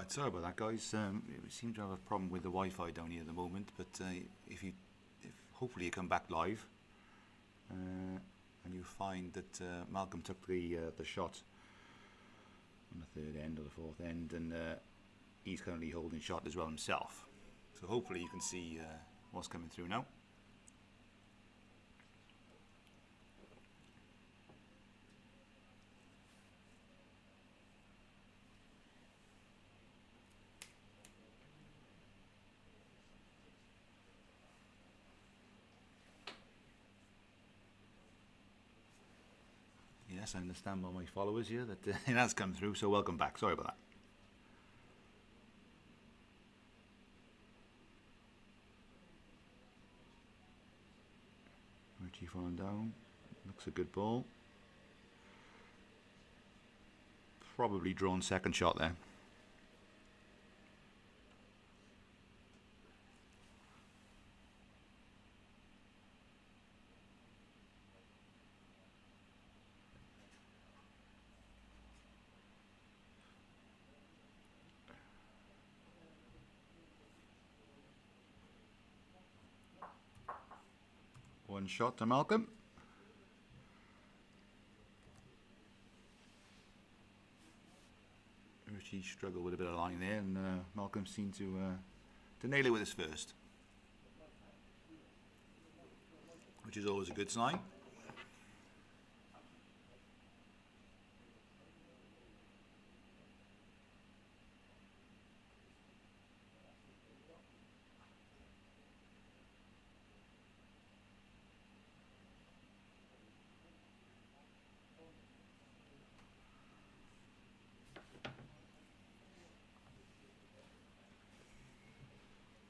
Right, sorry about that, guys. We seem to have a problem with the Wi-Fi down here at the moment, but if hopefully you come back live, and you find that Malcolm took the shot on the third end or the fourth end, and he's currently holding shot as well himself. So hopefully you can see what's coming through now. Yes, I understand by my followers here that it has come through, so welcome back. Sorry about that. Richie falling down. Looks a good ball. Probably drawn second shot there. One shot to Malcolm. Richie struggled with a bit of line there, and Malcolm seemed to nail it with his first, which is always a good sign.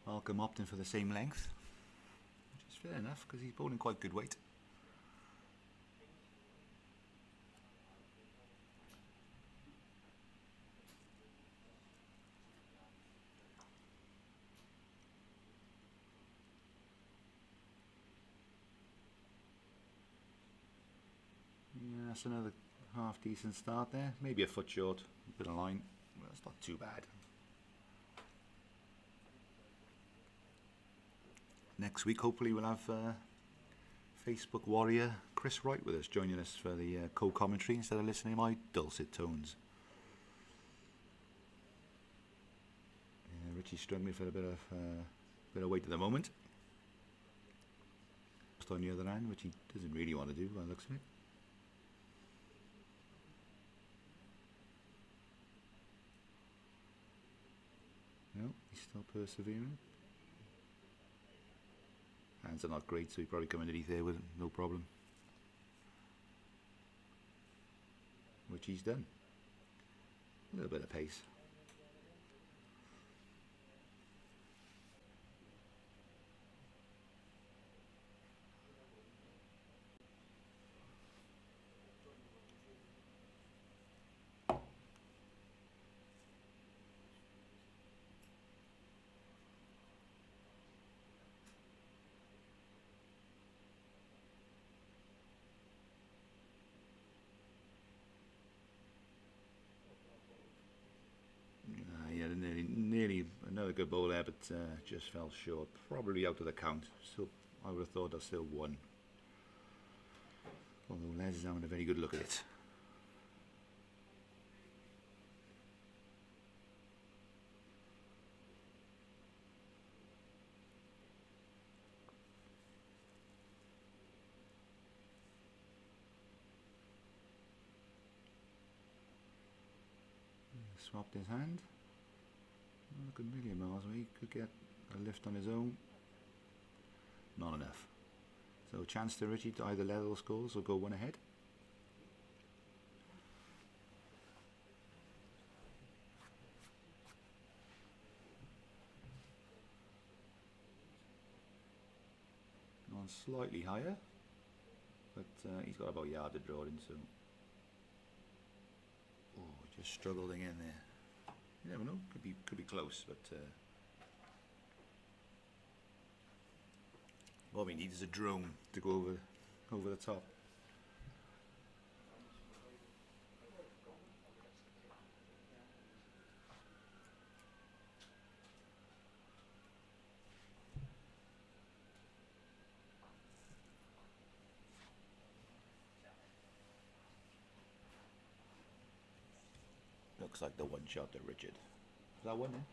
Malcolm opting for the same length, which is fair enough because he's bowling quite good weight. Yeah, that's another half decent start there. Maybe a foot short, a bit of line. Well, it's not too bad. Next week, hopefully, we'll have Facebook warrior Chris Wright with us, joining us for the co-commentary instead of listening to my dulcet tones. Richie's struggling for a bit of weight at the moment. Just on the other hand, which he doesn't really want to do by the looks of it. No, he's still persevering. Hands are not great, so he probably come underneath there with no problem. Which he's done. A little bit of pace. Nearly another good ball there, but just fell short. Probably out of the count. Still, I would have thought I'd still won. Although Les is having a very good look at it. Swapped his hand. Look a million miles away. He could get a lift on his own. Not enough. So chance to Richie to either level scores or go one ahead. Gone slightly higher, but he's got about a yard to draw in, so. Oh, just struggled again there. You never know, could be close, but what we need is a drone to go over the top. looks like the one shot to Richard. Is that one then?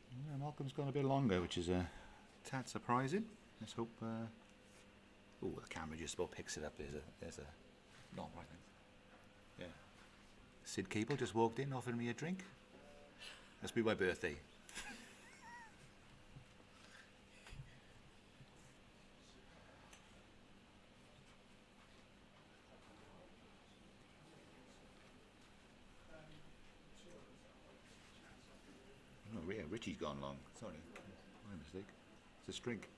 Yeah, Malcolm's gone a bit longer, which is a tad surprising. Let's hope. Oh, the camera just about picks it up. There's a. No, right then. Yeah. Sid Cable just walked in, offering me a drink. Must be my birthday. Oh, yeah, Richie's gone long. Sorry, my mistake. It's a drink.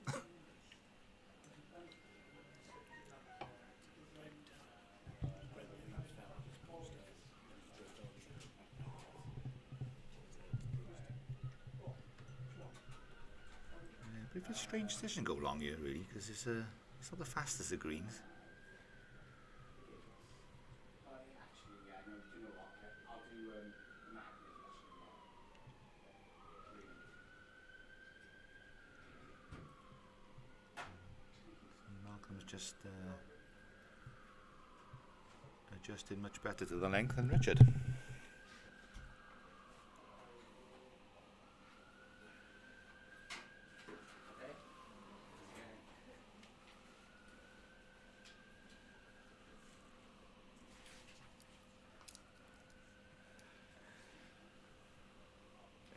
But it's a strange session go long here, really, because it's not the fastest of greens. Malcolm's just adjusted much better to the length than Richard.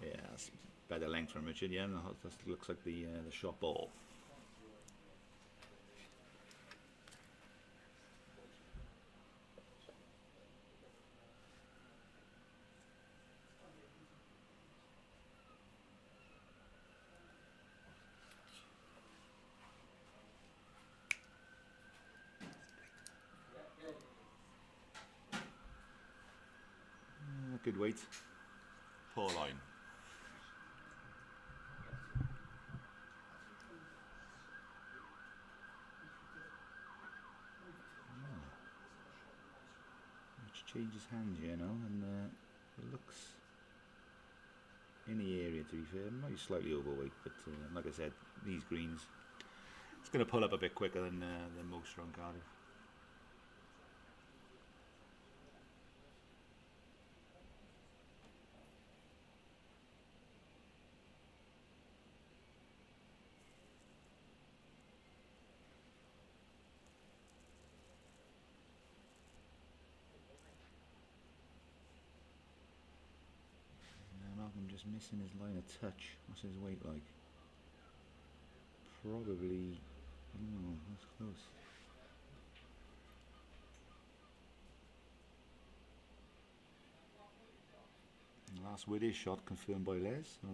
Yeah, that's better length from Richard. Yeah, that looks like the shot ball. Good weight. Poor line. Which changes hands, you know, and it looks in the area, to be fair. Maybe slightly overweight, but like I said, these greens, it's going to pull up a bit quicker than most around Cardiff. Malcolm just missing his line of touch. What's his weight like? Probably. Oh, that's close. And last Whitchurch shot confirmed by Les. So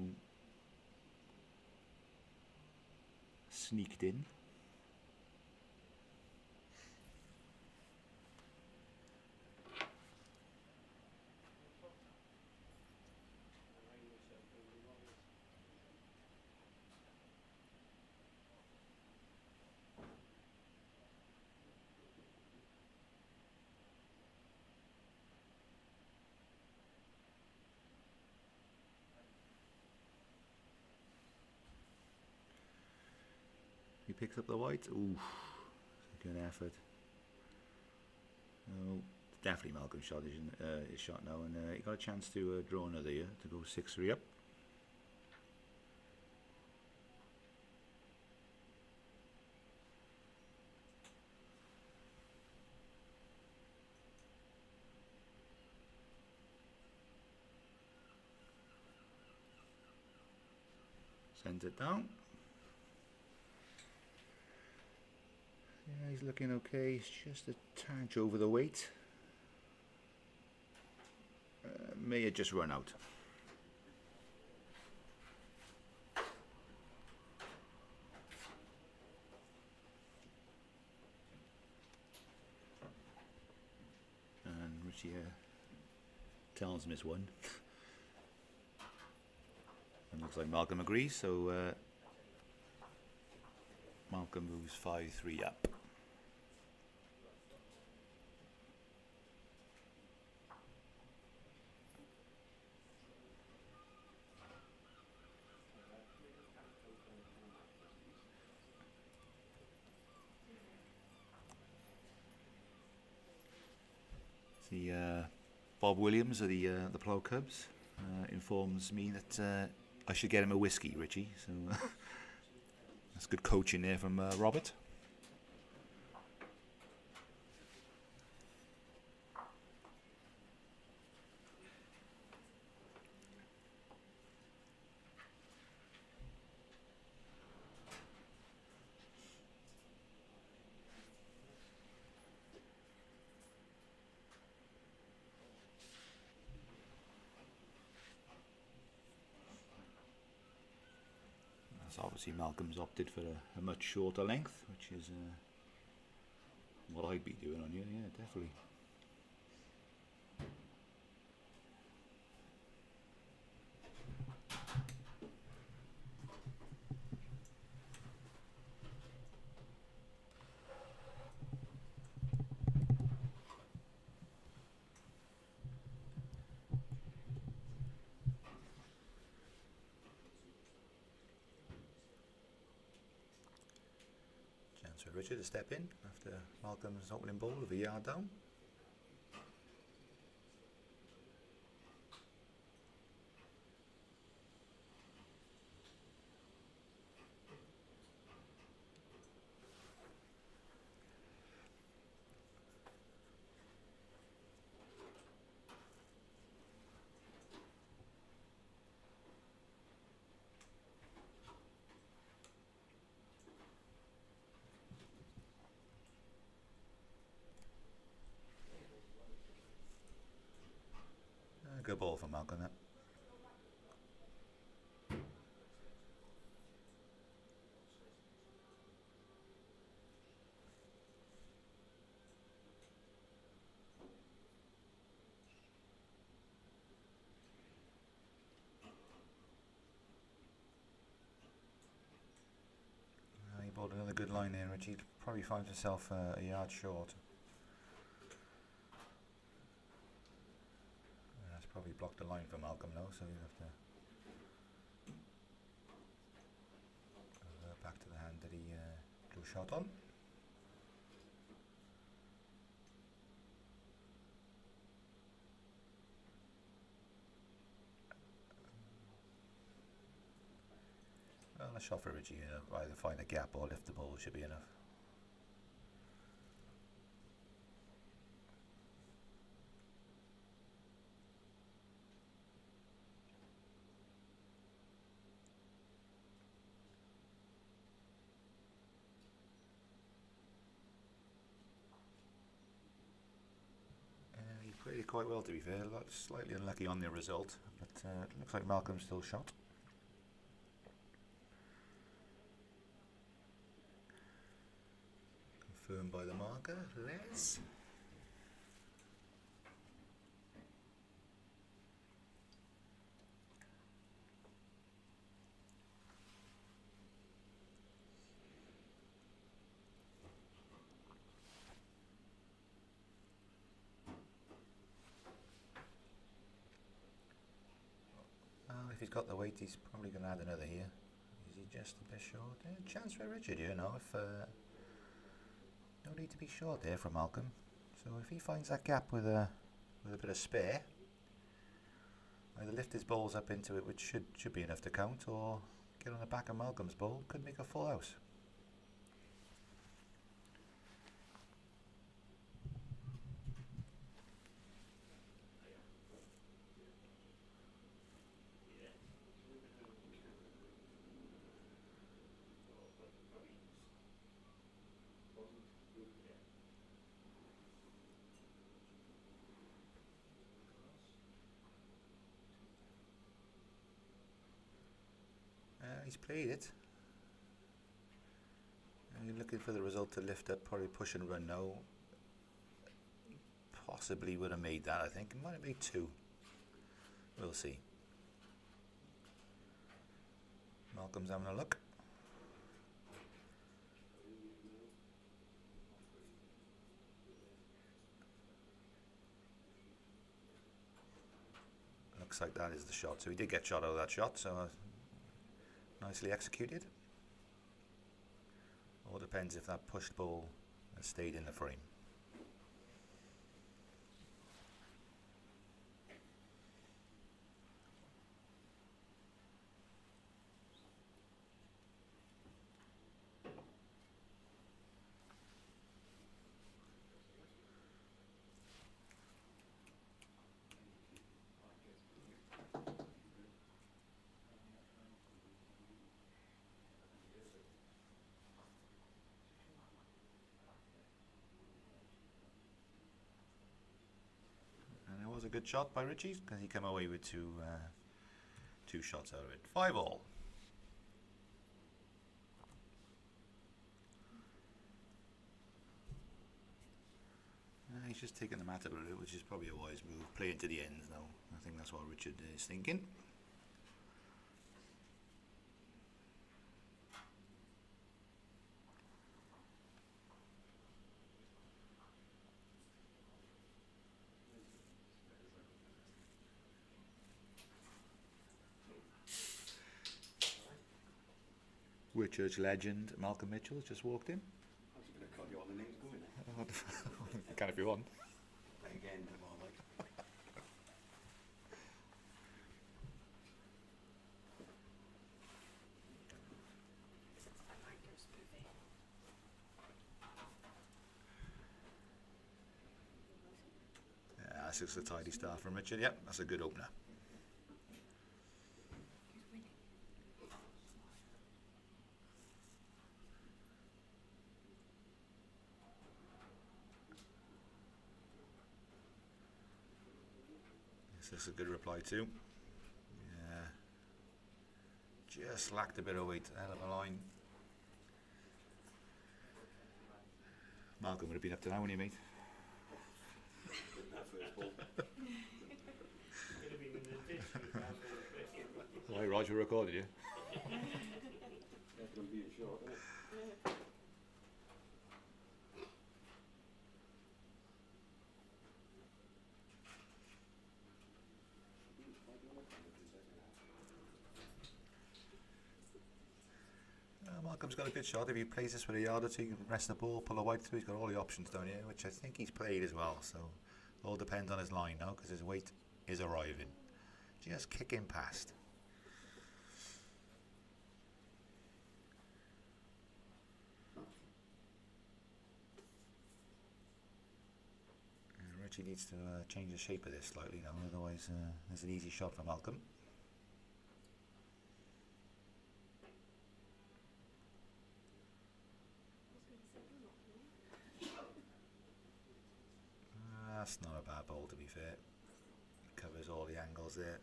sneaked in. He picks up the white. Ooh, good effort. Oh, definitely Malcolm's shot his shot now, and he got a chance to draw another here to go 6-3 up. Sends it down. Yeah, he's looking okay. He's just a touch over the weight. May have just run out. And Richie tells him it's one. And looks like Malcolm agrees, so Malcolm moves 5-3 up. The Bob Williams of the Plough Cubs informs me that I should get him a whiskey, Richie. So that's good coaching there from Robert. Obviously Malcolm's opted for a much shorter length, which is what I'd be doing on you, yeah, definitely. So Richard to step in after Malcolm's opening ball of a yard down. Good ball for Malcolm, that. He bowled another good line there, Richie. Probably finds himself a yard short. Probably blocked the line for Malcolm now, so you have to back to the hand that he drew shot on. Well, a shot for Richie, either find a gap or lift the ball should be enough. Played it quite well, to be fair. Slightly unlucky on the result, but it looks like Malcolm's still shot. Confirmed by the marker, Les. If he's got the weight, he's probably going to add another here. Is he just a bit short? Chance for Richard, you know. If no need to be short there for Malcolm. So if he finds that gap with a bit of spare, either lift his balls up into it, which should be enough to count, or get on the back of Malcolm's ball, could make a full house. He's played it. You're looking for the result to lift up, probably push and run now. Possibly would have made that, I think. It might have made two. We'll see. Malcolm's having a look. looks like that is the shot. So he did get shot out of that shot, so nicely executed. All depends if that pushed ball has stayed in the frame. Was a good shot by Richie because he came away with two shots out of it. 5-all. He's just taking the mat a little bit, which is probably a wise move. Play into the ends now. I think that's what Richard is thinking. Whitchurch legend Malcolm Mitchell has just walked in. I was going to call you all the names going. You can if you want. Again, more like. Yeah, that's just a tidy start from Richard. Yep, that's a good opener. This is a good reply too. Yeah, just lacked a bit of weight out of the line. Malcolm would have been up to now, wouldn't he, mate? That first ball. Why, Roger recorded you? That's going to be a short, isn't it? Malcolm's got a good shot. If he plays this with a yard or two, he can rest the ball, pull a wide through. He's got all the options down here, which I think he's played as well. So all depends on his line now, because his weight is arriving. Just kick him past. And Richie needs to change the shape of this slightly now, otherwise there's an easy shot for Malcolm. That's not a bad ball, to be fair. Covers all the angles there.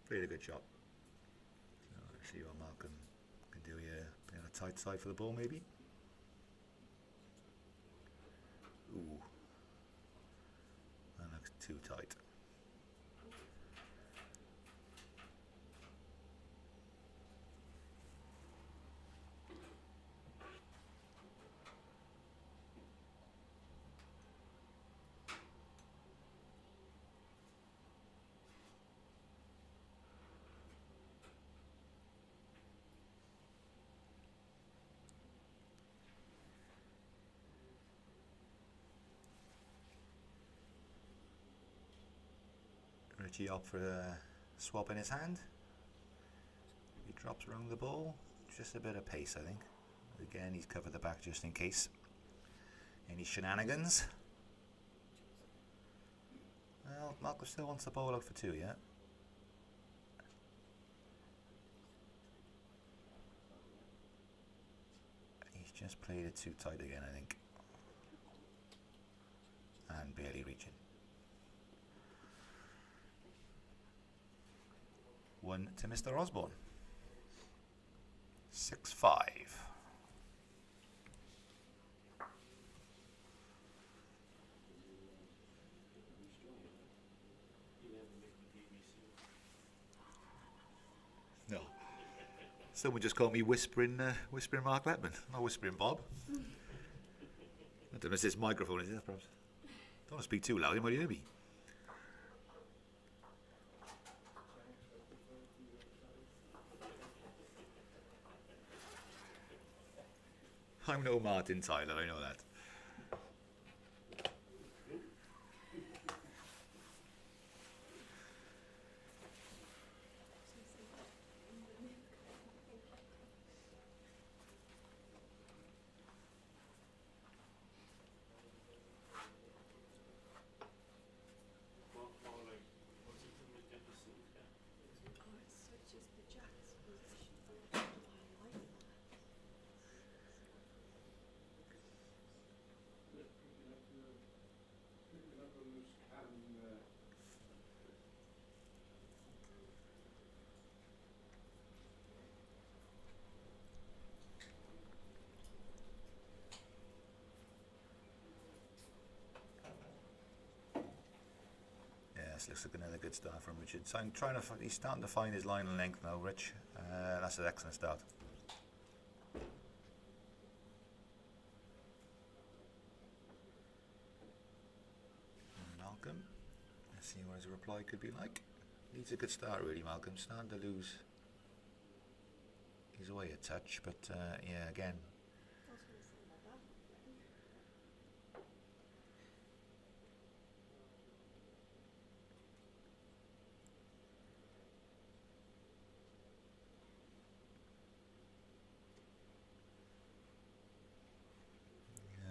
Really good shot. So let's see what Malcolm can do here. Play on a tight side for the ball, maybe. Ooh, that looks too tight. Richie up for a swap in his hand. He drops around the ball. Just a bit of pace, I think. Again, he's covered the back just in case. Any shenanigans? Well, Malcolm still wants the ball out for two, yeah? He's just played it too tight again, I think. And barely reaching. 1 to Mr. Osborne. 6-5. No. Someone just called me whispering Mark Letman. Not whispering Bob. I don't know if this microphone is there, perhaps. Don't want to speak too loud, you might hear me. I'm no Martin Tyler, I know that. This looks like another good start from Richard. So I'm trying to. He's starting to find his line and length now, Rich. That's an excellent start. And Malcolm. Let's see what his reply could be like. Needs a good start, really, Malcolm. Starting to lose his way a touch, but yeah, again.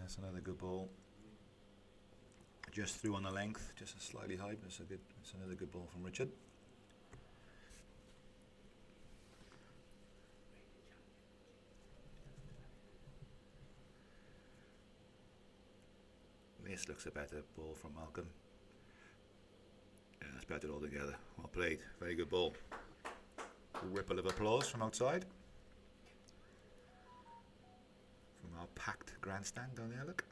That's another good ball. Just through on the length, just a slightly high, but it's another good ball from Richard. This looks a better ball from Malcolm. Yeah, that's better altogether. Well played, very good ball. A ripple of applause from outside. From our packed grandstand down there, look.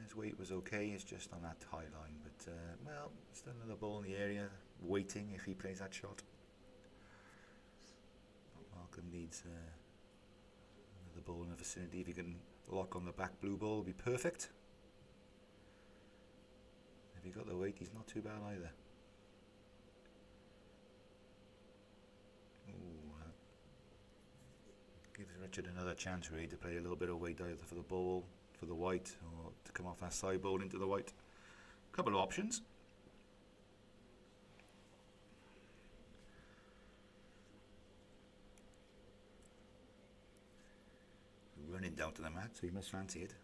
His weight was okay, it's just on that high line, but well, still another ball in the area, waiting if he plays that shot. Malcolm needs another ball in the vicinity. If he can lock on the back blue ball, it'll be perfect. If he got the weight, he's not too bad either. Ooh, gives Richard another chance really to play a little bit of weight either for the ball, for the white, or to come off that side ball into the white. Couple of options. Running down to the mat, so you must fancy it.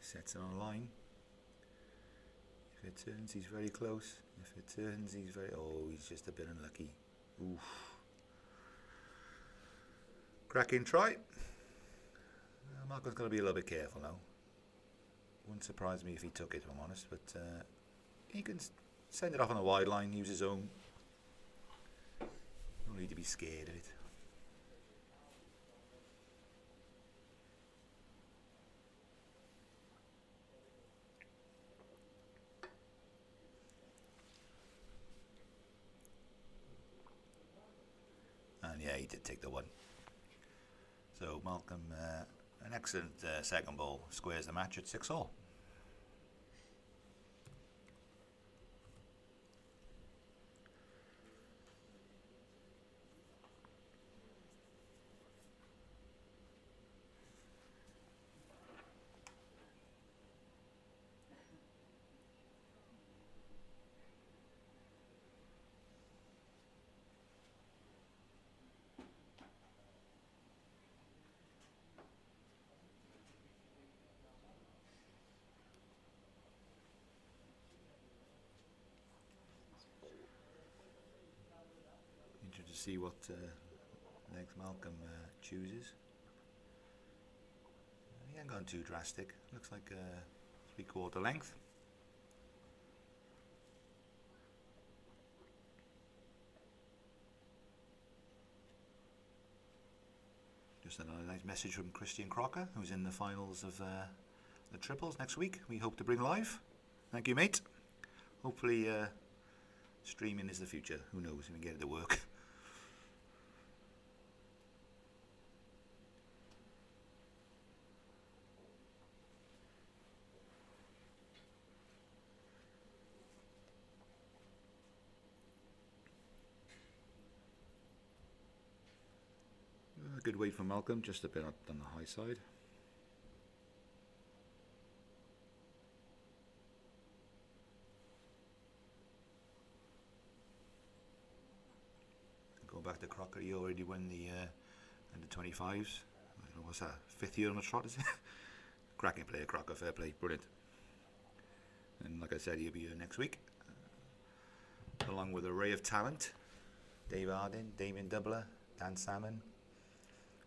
Sets it on line. If it turns, he's very close. If it turns, he's very... Oh, he's just a bit unlucky. Oof. Cracking try. Malcolm's got to be a little bit careful now. Wouldn't surprise me if he took it, if I'm honest, but he can send it off on a wide line, use his own. Don't need to be scared of it. And yeah, he did take the one. So Malcolm, an excellent second ball, squares the match at 6-all. Interested to see what next Malcolm chooses. He hasn't gone too drastic. Looks like 3/4 length. Just another nice message from Christian Crocker, who's in the finals of the triples next week. We hope to bring live. Thank you, mate. Hopefully streaming is the future. Who knows if we can get it to work. A good weight from Malcolm, just a bit on the high side. Go back to Crocker, he already won the under 25s. I don't know, what's that, 5th year on the trot, is it? Cracking player, Crocker, fair play, brilliant. And like I said, he'll be here next week, along with an array of talent. Dave Harding, Damien Doubler, Dan Salmon,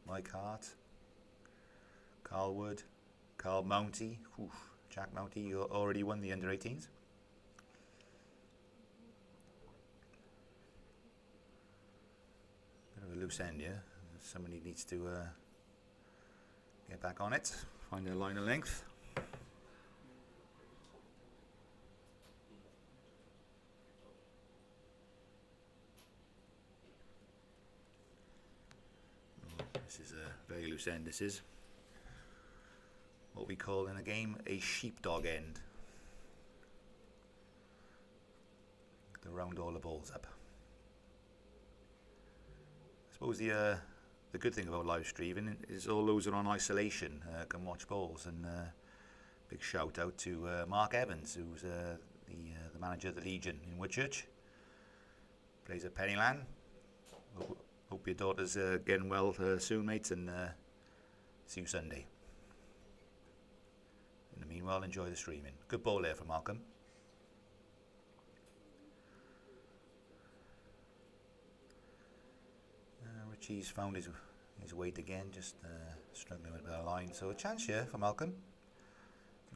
Mike Hart, Carl Wood, Carl Mounty, Jack Mounty, you already won the under 18s. Bit of a loose end here. Somebody needs to get back on it, find their line of length. This is a very loose end, this is. What we call in a game a sheepdog end. To round all the balls up. I suppose the good thing about live streaming is all those are on isolation can watch balls, and big shout out to Mark Evans, who's the manager of the Legion in Whitchurch. Plays at Pennyland. Hope your daughter's getting well soon, mates, and see you Sunday. In the meanwhile, enjoy the streaming. Good ball there from Malcolm. Richie's found his weight again, just struggling with a bit of line. So a chance here for Malcolm.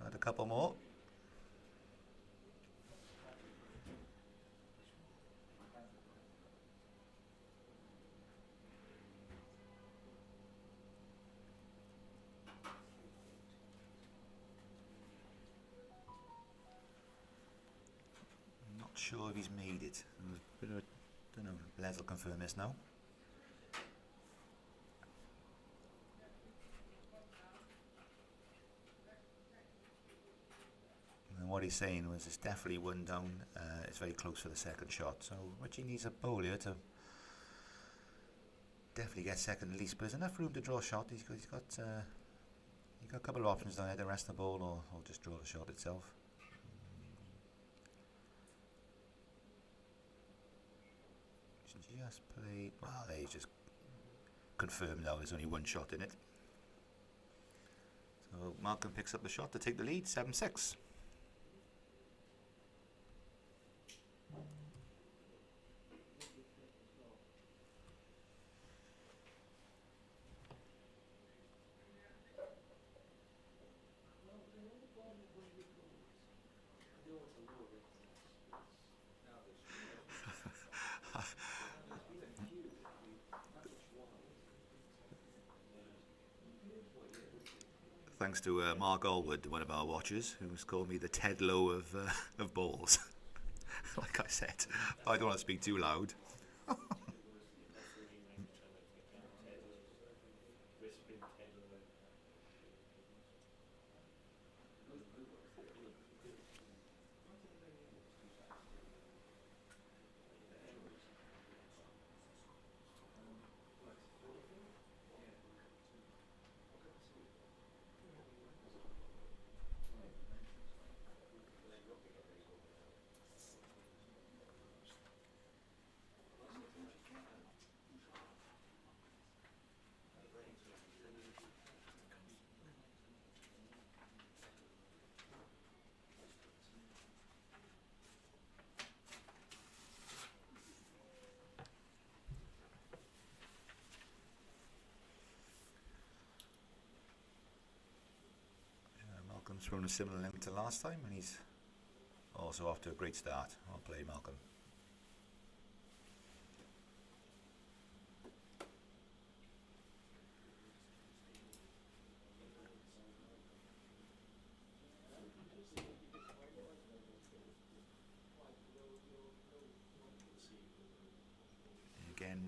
Add a couple more. Sure if he's made it. Don't know. Les will confirm this now. And what he's saying was it's definitely one down. It's very close for the second shot. So Richie needs a bowl here to definitely get second at least. But there's enough room to draw a shot. He's got a couple of options down there to rest the ball or just draw the shot itself. Just played. Well, there he's just confirmed now there's only one shot in it. So Malcolm picks up the shot to take the lead, 7-6. Thanks to Mark Allwood, one of our watchers, who's called me the Ted Lowe of balls. Like I said, I don't want to speak too loud. Malcolm's thrown a similar length to last time, and he's also off to a great start. I'll play Malcolm.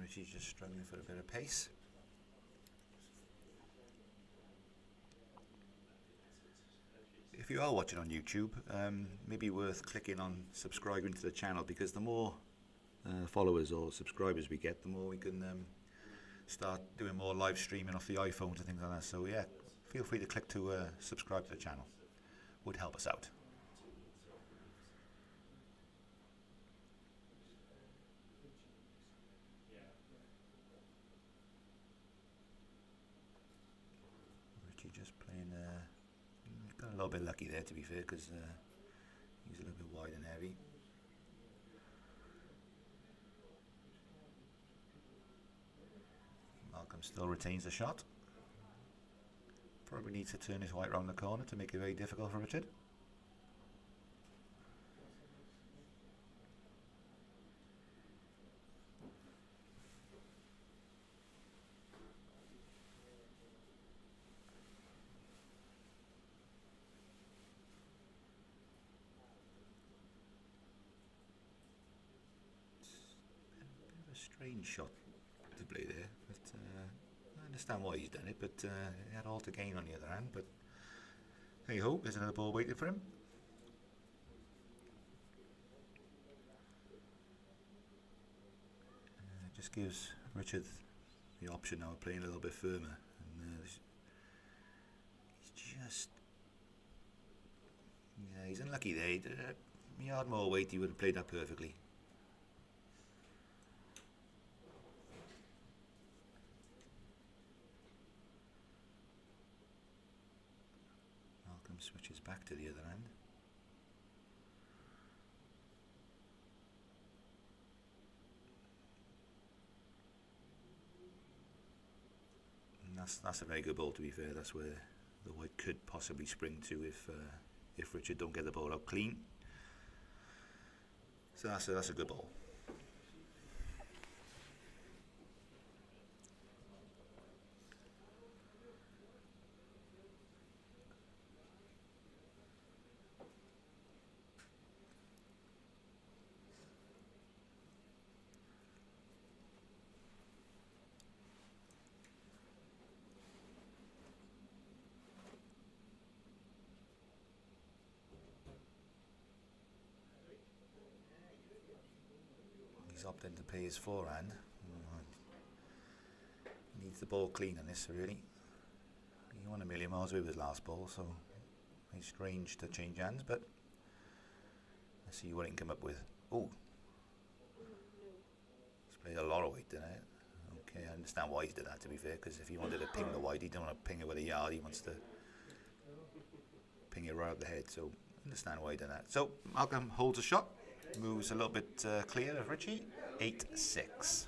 Richie's just struggling for a bit of pace. If you are watching on YouTube, maybe worth clicking on subscribing to the channel, because the more followers or subscribers we get, the more we can start doing more live streaming off the iPhones and things like that. So yeah, feel free to click to subscribe to the channel. Would help us out. Richie just playing, got a little bit lucky there, to be fair, because he's a little bit wide and heavy. Malcolm still retains the shot. Probably needs to turn his white round the corner to make it very difficult for Richard. Strange shot to play there, but I understand why he's done it, but he had all to gain on the other hand. But hey ho, there's another ball waiting for him. Just gives Richard the option now of playing a little bit firmer, and he's just, yeah, he's unlucky there. He had more weight, he would have played that perfectly. Switches back to the other end. And that's a very good ball, to be fair. That's where the white could possibly spring to if Richard don't get the ball out clean. So that's a good ball. He's opted to play his forehand. Needs the ball clean on this, really. He won a million miles away with his last ball, so it's strange to change hands, but let's see what he can come up with. Oh, he's played a lot of weight tonight. Okay, I understand why he's did that, to be fair, because if he wanted to ping the wide, he don't want to ping it with a yard, he wants to ping it right up the head, so I understand why he did that. So Malcolm holds a shot, moves a little bit clear of Richie, 8-6.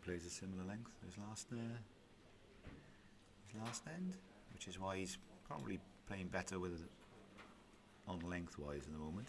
Plays a similar length to his last end, which is why he's probably playing better with it on lengthwise at the moment.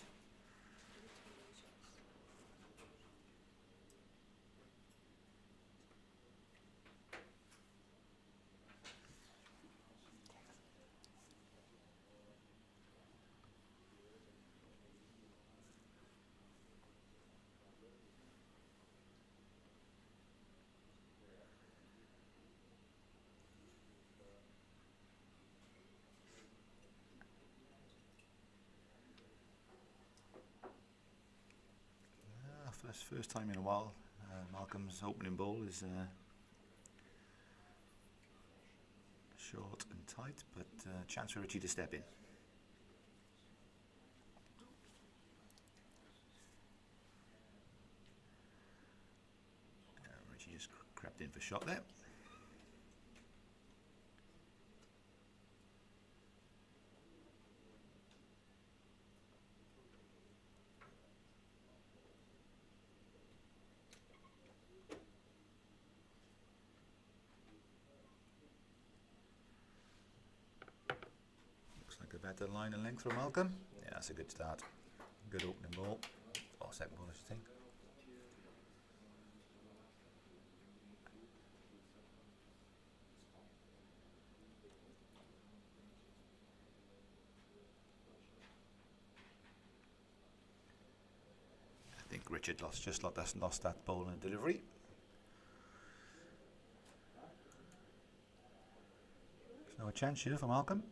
First time in a while, Malcolm's opening ball is short and tight, but chance for Richie to step in. Richie just crept in for shot there. Better line and length from Malcolm. Yeah, that's a good start. Good opening ball. Or second ball, I should think. I think Richard lost that ball in delivery. So a chance here for Malcolm.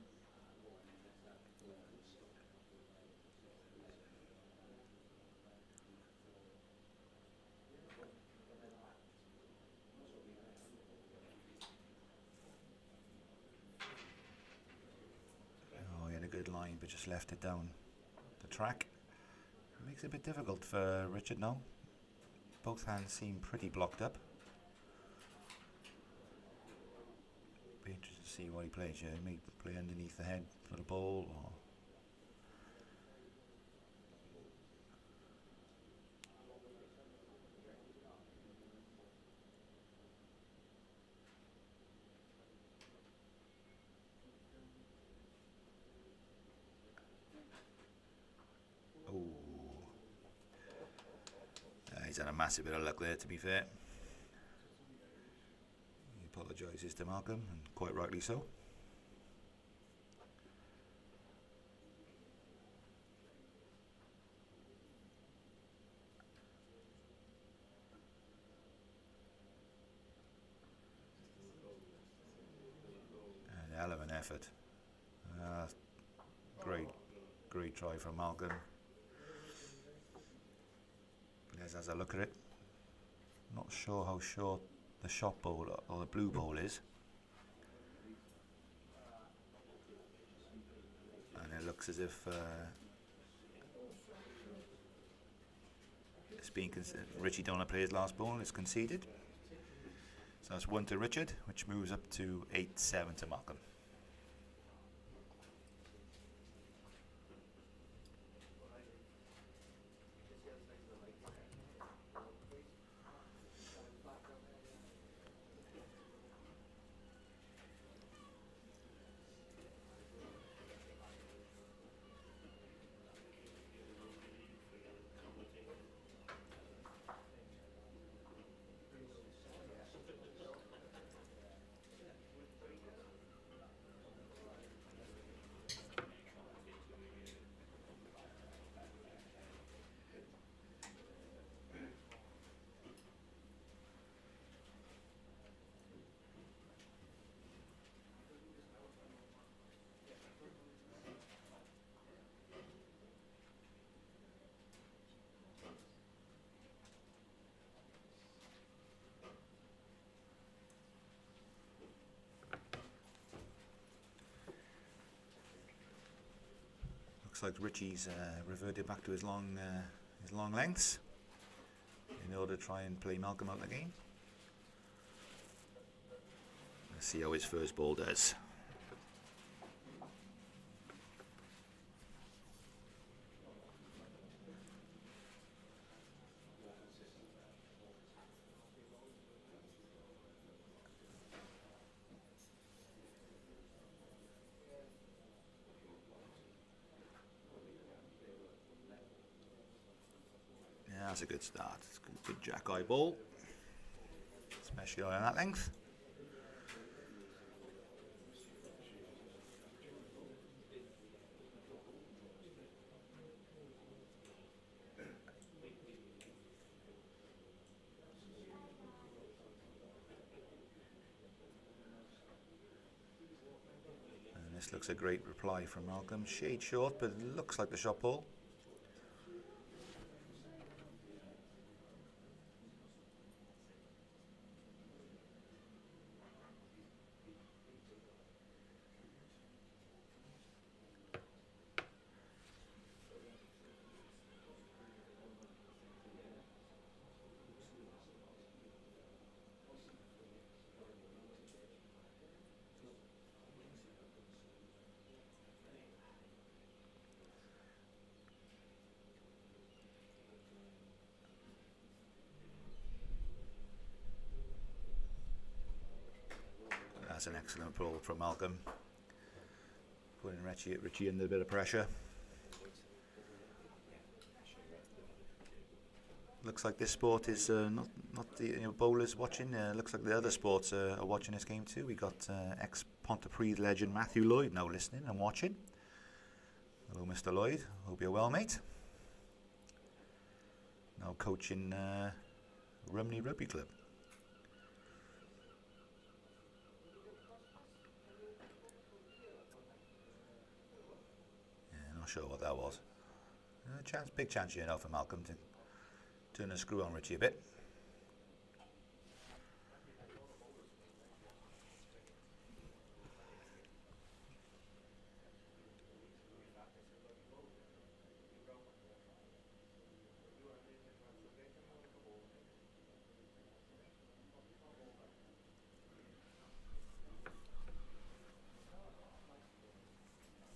Oh, he had a good line, but just left it down the track. It makes it a bit difficult for Richard now. Both hands seem pretty blocked up. Be interested to see what he plays here. He may play underneath the head for the ball, or he's had a massive bit of luck there, to be fair. He apologises to Malcolm, and quite rightly so. And a hell of an effort. Great try from Malcolm. As I look at it, not sure how short the shot ball or the blue ball is, and it looks as if it's being Richie don't want to play his last ball. It's conceded, so that's 1 to Richard, which moves up to 8-7 to Malcolm. Looks like Richie's reverted back to his long lengths in order to try and play Malcolm out of the game. Let's see how his first ball does. That's a good start. It's a good jack-eye ball, especially on that length. And this looks a great reply from Malcolm. Shade short, but it looks like the shot ball. That's an excellent ball from Malcolm. putting Richie under a bit of pressure. Looks like this sport is not the bowlers watching. Looks like the other sports are watching this game too. We got ex-Pontypridd legend Matthew Lloyd now listening and watching. Hello, Mr. Lloyd. Hope you're well, mate. Now coaching Rumney Rugby Club. Yeah, not sure what that was. Big chance here now for Malcolm to turn the screw on Richie a bit.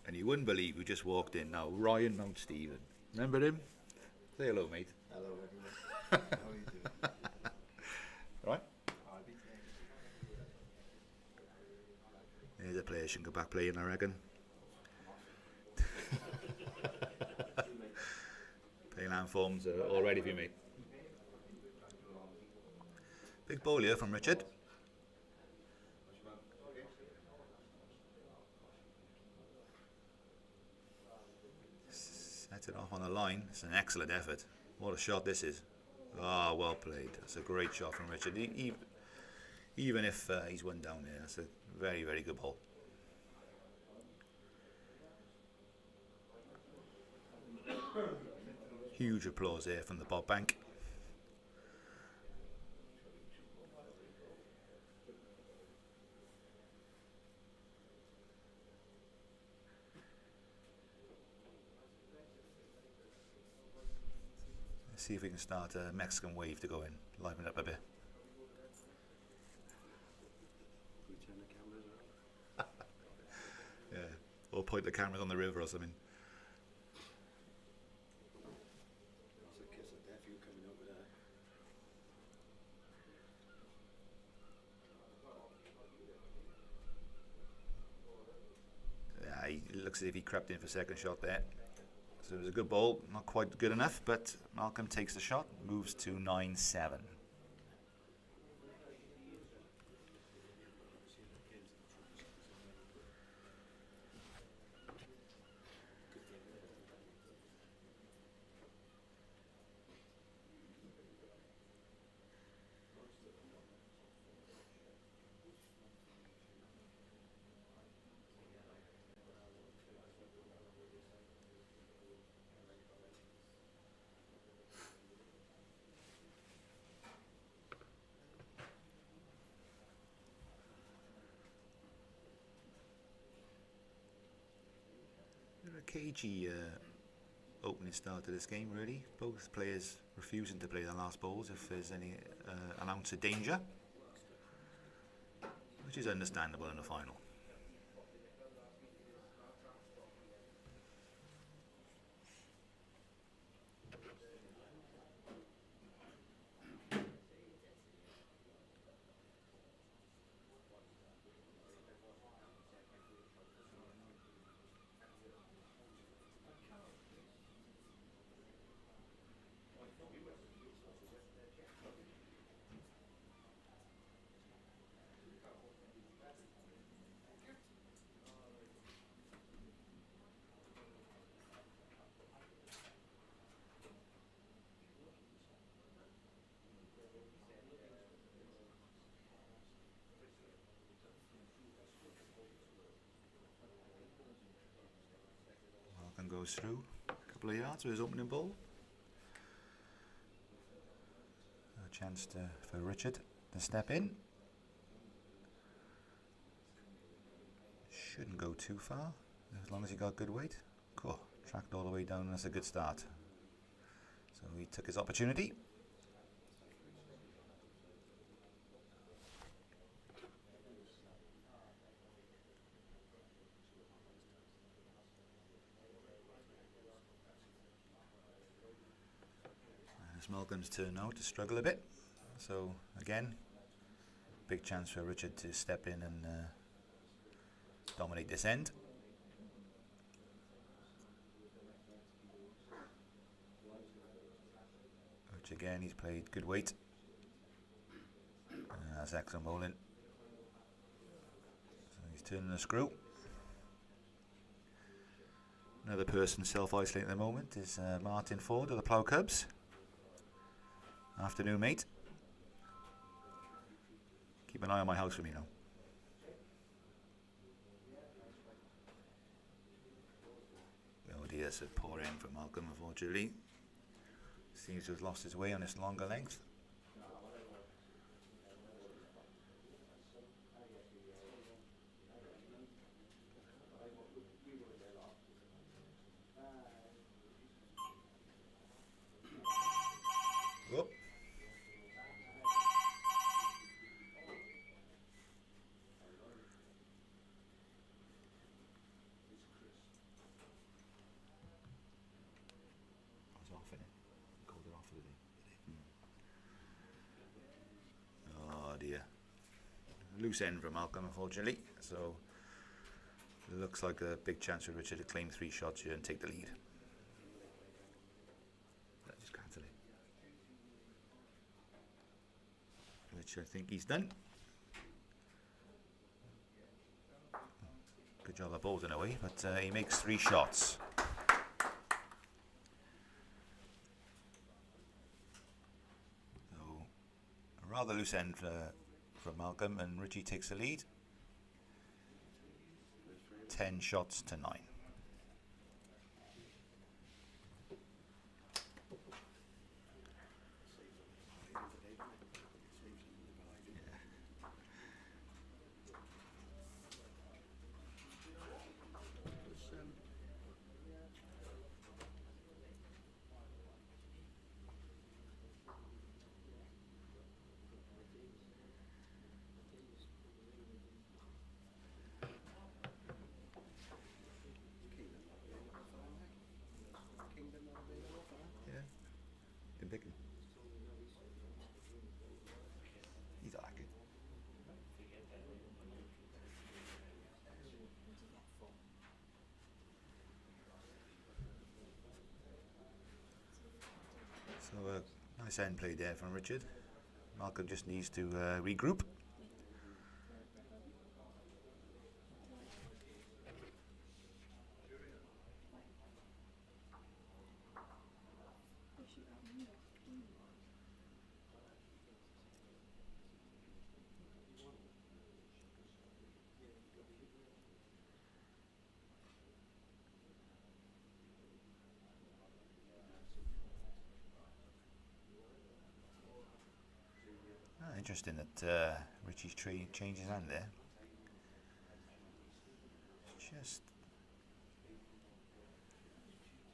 And you wouldn't believe who just walked in now, Ryan Mount Stephen. Remember him? Say hello, mate. Hello, everyone. How are you doing? Right? There's a player should go back playing, I reckon. Playland forms are all ready for you, mate. Big ball here from Richard. Sets it off on the line. It's an excellent effort. What a shot this is. Ah, well played. That's a great shot from Richard. Even if he's one down there, that's a very, very good ball. Huge applause there from the Bob Bank. Let's see if we can start a Mexican wave to go in, liven it up a bit. We turn the cameras around. Yeah, or point the cameras on the river or something. That's a kiss of death you coming over there. Yeah, he looks as if he crept in for second shot there. So it was a good ball, not quite good enough, but Malcolm takes the shot, moves to 9-7. A cagey opening start to this game, really. Both players refusing to play their last balls if there's any an ounce of danger, which is understandable in the final. Goes through a couple of yards with his opening ball. A chance for Richard to step in. Shouldn't go too far as long as he got good weight. Cool, tracked all the way down. That's a good start. So he took his opportunity. It's Malcolm's turn now to struggle a bit. So again, big chance for Richard to step in and dominate this end. which again he's played good weight. That's excellent bowling. So he's turning the screw. Another person self-isolating at the moment is Martin Ford of the Plough Cubs. Afternoon, mate. Keep an eye on my house for me now. Oh dear, it's a poor end for Malcolm, unfortunately. Seems to have lost his way on this longer length. Whoop. I was off in it. Called it off for the day. Oh dear. Loose end from Malcolm, unfortunately. So it looks like a big chance for Richard to claim 3 shots here and take the lead. Let's just cancel it. Which I think he's done. Good job of bowls in a way, but he makes 3 shots. So a rather loose end from Malcolm, and Richie takes the lead. 10 shots to 9. Picking. He's like it. So nice end play there from Richard. Malcolm just needs to regroup. Interesting that Richie's changed his hand there. Just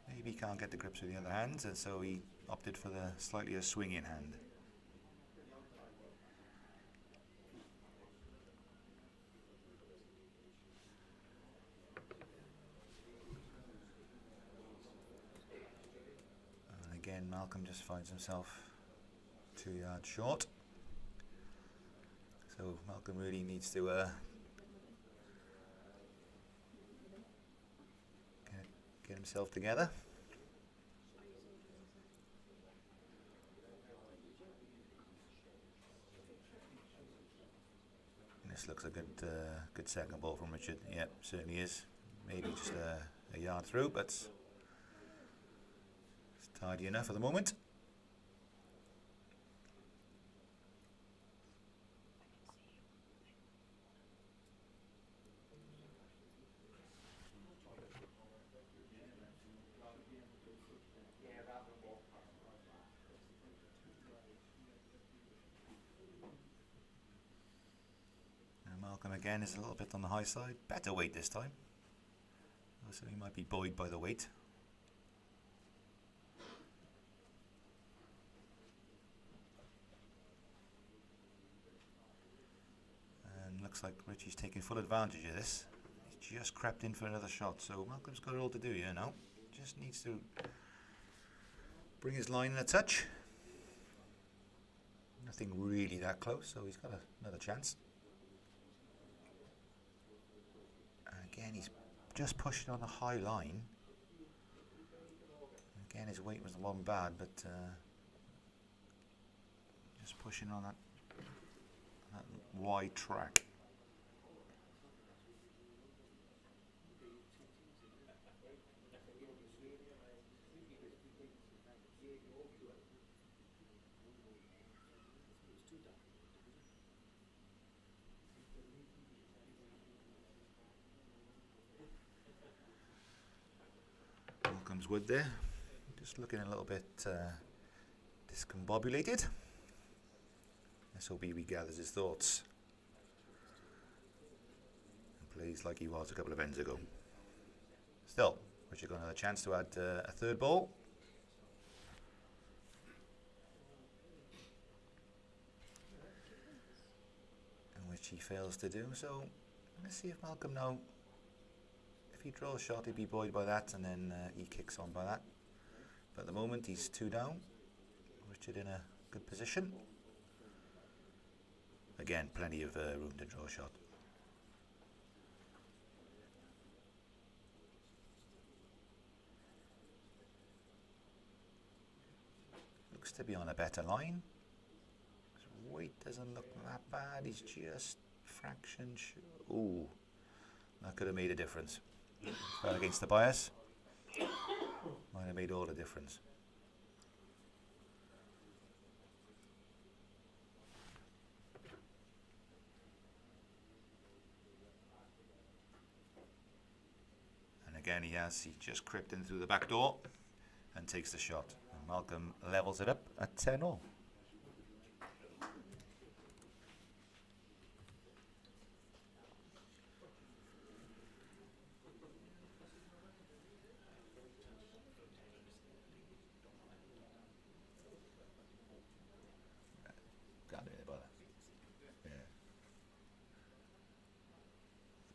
maybe he can't get the grips with the other hand, and so he opted for the slightly a swinging hand. And again, Malcolm just finds himself 2 yards short. So Malcolm really needs to get himself together. And this looks a good second ball from Richard. Yep, certainly is. Maybe just a yard through, but it's tidy enough for the moment. Malcolm again is a little bit on the high side. Better weight this time. So he might be buoyed by the weight. And looks like Richie's taking full advantage of this. He's just crept in for another shot. So Malcolm's got it all to do here now. Just needs to bring his line in a touch. Nothing really that close, so he's got another chance. Again, he's just pushing on the high line. Again, his weight wasn't bad, but Just pushing on that wide track. Malcolm's wood there, just looking a little bit discombobulated. Let's hope he regathers his thoughts and plays like he was a couple of ends ago. Still, Richard got another chance to add a third ball. In which he fails to do. So let's see if Malcolm now, if he draws a shot, he'd be buoyed by that, and then he kicks on by that. But at the moment he's 2 down. Richard in a good position. Again, plenty of room to draw a shot. Looks to be on a better line. His weight doesn't look that bad. He's just fraction. Ooh, that could have made a difference. Fell against the bias. Might have made all the difference. Again, he just crept in through the back door and takes the shot. And Malcolm levels it up at 10-all.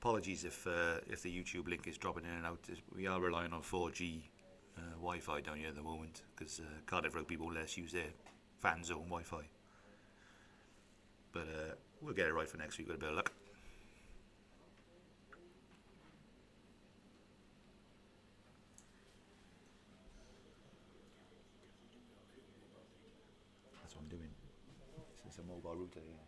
Apologies if the YouTube link is dropping in and out. We are relying on 4G Wi-Fi down here at the moment because Cardiff Rugby won't let us use their fan zone Wi-Fi. But we'll get it right for next week with a bit of luck. That's what I'm doing. This is a mobile router here.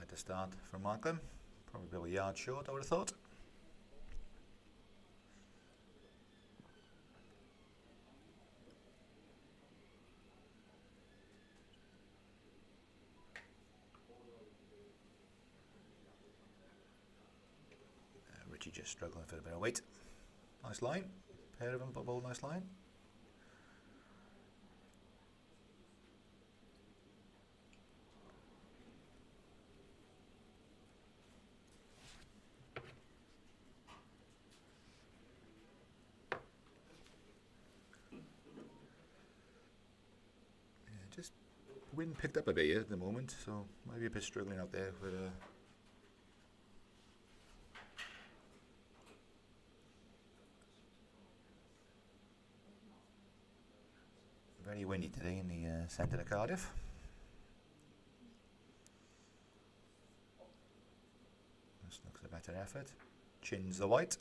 To start from Malcolm, probably about a yard short, I would have thought. Richie just struggling for a bit of weight. Nice line, pair of them, but both nice line. Wind picked up a bit here at the moment, so might be a bit struggling out there with very windy today in the centre of Cardiff. This looks a better effort. Chins the white.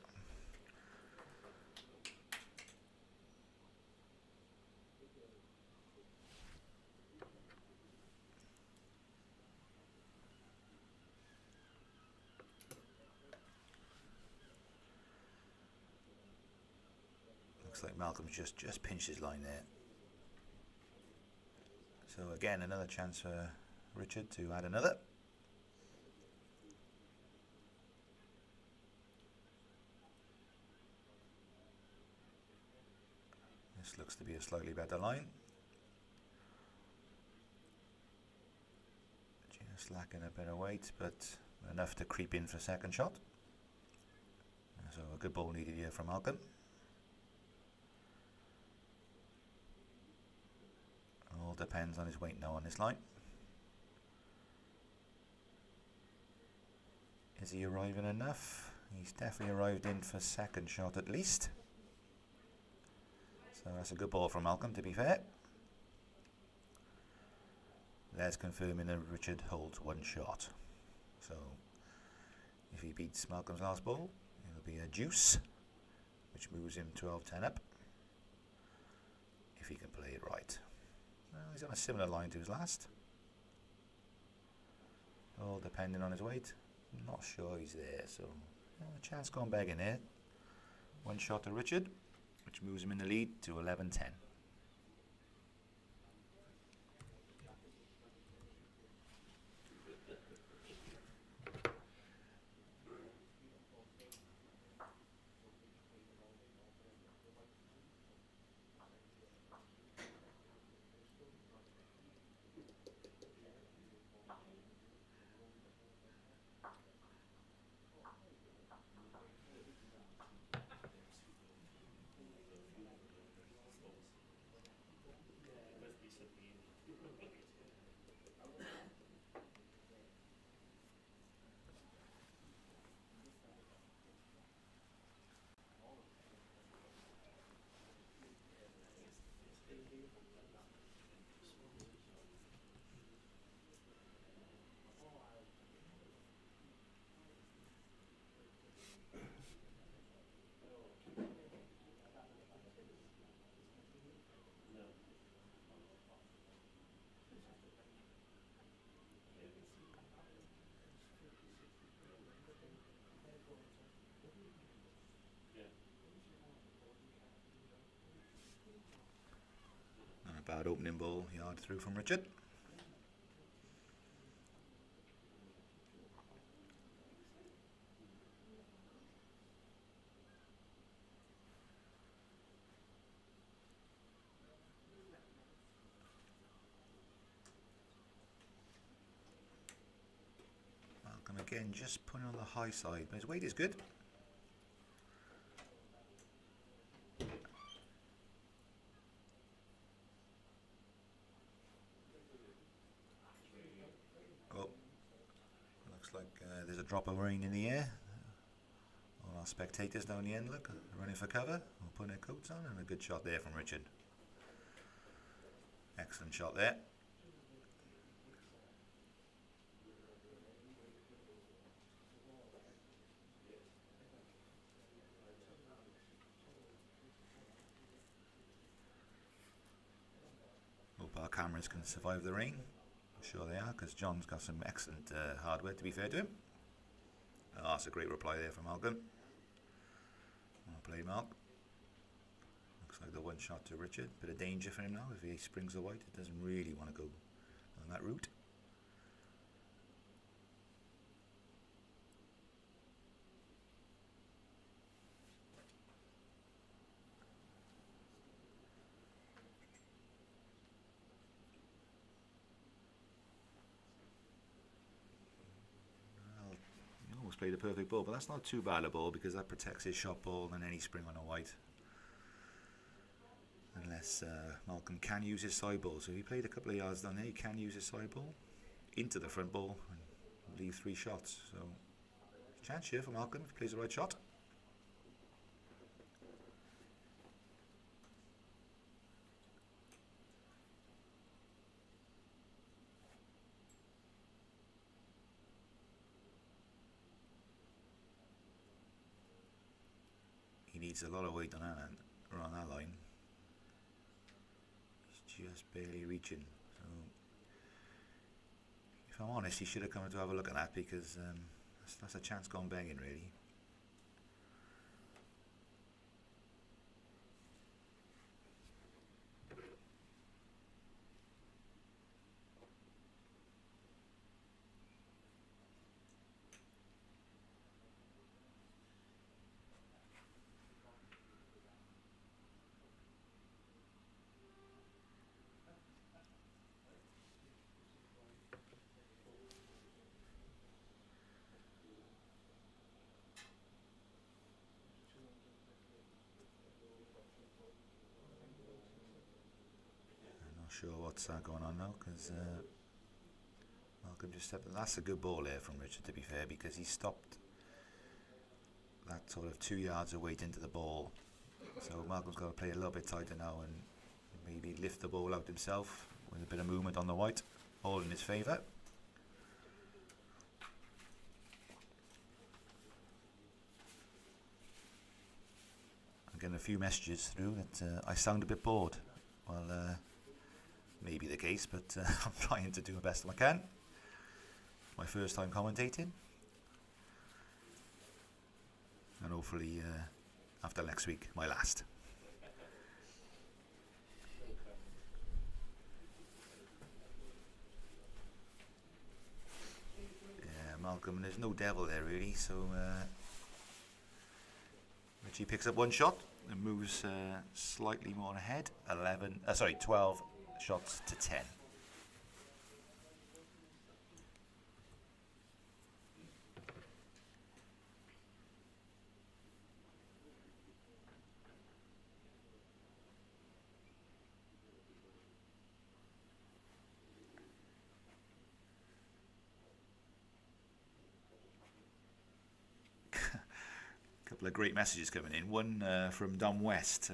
Looks like Malcolm's just pinched his line there. So again, another chance for Richard to add another. This looks to be a slightly better line. Just lacking a bit of weight, but enough to creep in for a second shot. So a good ball needed here from Malcolm. All depends on his weight now on this line. Is he arriving enough? He's definitely arrived in for second shot at least. So that's a good ball from Malcolm, to be fair. Les confirming that Richard holds one shot. So if he beats Malcolm's last ball, it'll be a deuce, which moves him 12-10 up. If he can play it right. Well, he's on a similar line to his last. All depending on his weight. I'm not sure he's there, so a chance gone back in there. One shot to Richard, which moves him in the lead to 11-10. Bad opening ball, yard through from Richard. Malcolm again just putting on the high side, but his weight is good. There's a drop of rain in the air. All our spectators down the end, look, running for cover, or putting their coats on, and a good shot there from Richard. Excellent shot there. Hope our cameras can survive the rain. I'm sure they are, because John's got some excellent hardware, to be fair to him. Oh, that's a great reply there from Malcolm. Well played, Mark. Looks like the one shot to Richard. Bit of danger for him now. If he springs the white, it doesn't really want to go on that route. Played a perfect ball, but that's not too bad a ball because that protects his shot ball and any spring on a white, unless Malcolm can use his side ball. So if he played a couple of yards down there, he can use his side ball into the front ball and leave 3 shots. So chance here for Malcolm if he plays the right shot. He needs a lot of weight on that line. He's just barely reaching. So, if I'm honest, he should have come to have a look at that because that's a chance gone banging, really. Sure what's going on now because Malcolm just stepped. That's a good ball there from Richard, to be fair, because he stopped that sort of 2 yards of weight into the ball. So Malcolm's got to play a little bit tighter now and maybe lift the ball out himself with a bit of movement on the white, all in his favour. I'm getting a few messages through that I sound a bit bored. Well, maybe the case, but I'm trying to do the best I can. My first time commentating, and hopefully after next week, my last. Yeah, Malcolm, there's no devil there really, so Richie picks up one shot and moves slightly more ahead. 12 shots to 10. Couple of great messages coming in. One from Dom West,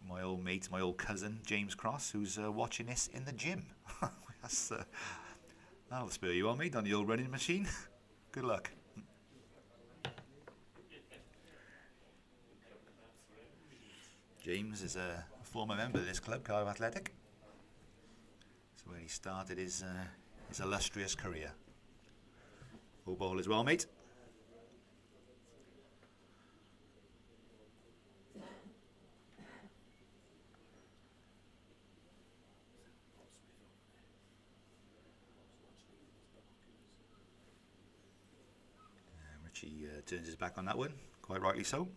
my old mate, my old cousin James Cross, who's watching this in the gym. That'll spur you on, mate, on the old running machine. Good luck. James is a former member of this club, Cardiff Athletic. It's where he started his illustrious career. All ball as well, mate. Richie turns his back on that one, quite rightly so.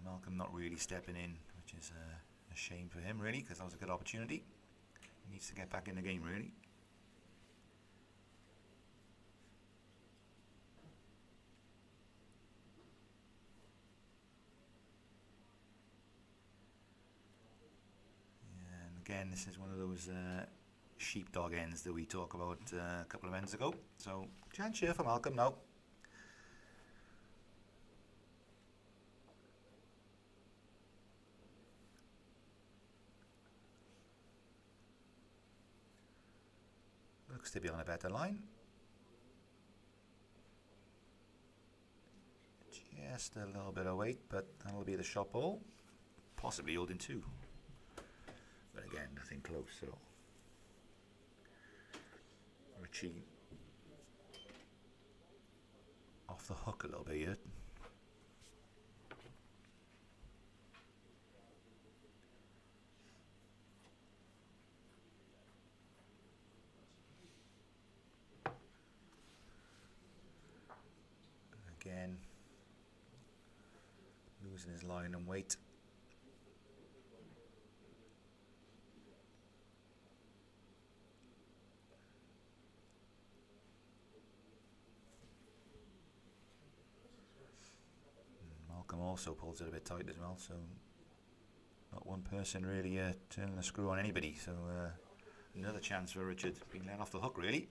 Malcolm not really stepping in, which is a shame for him really, because that was a good opportunity. He needs to get back in the game really. Yeah, and again, this is one of those sheepdog ends that we talked about a couple of ends ago. So chance here for Malcolm now. Looks to be on a better line. Just a little bit of weight, but that'll be the shot ball. Possibly holding two. But again, nothing close, so Richie off the hook a little bit here. Again, losing his line and weight. Malcolm also pulls it a bit tight as well, so not one person really turning the screw on anybody. So another chance for Richard, being let off the hook really.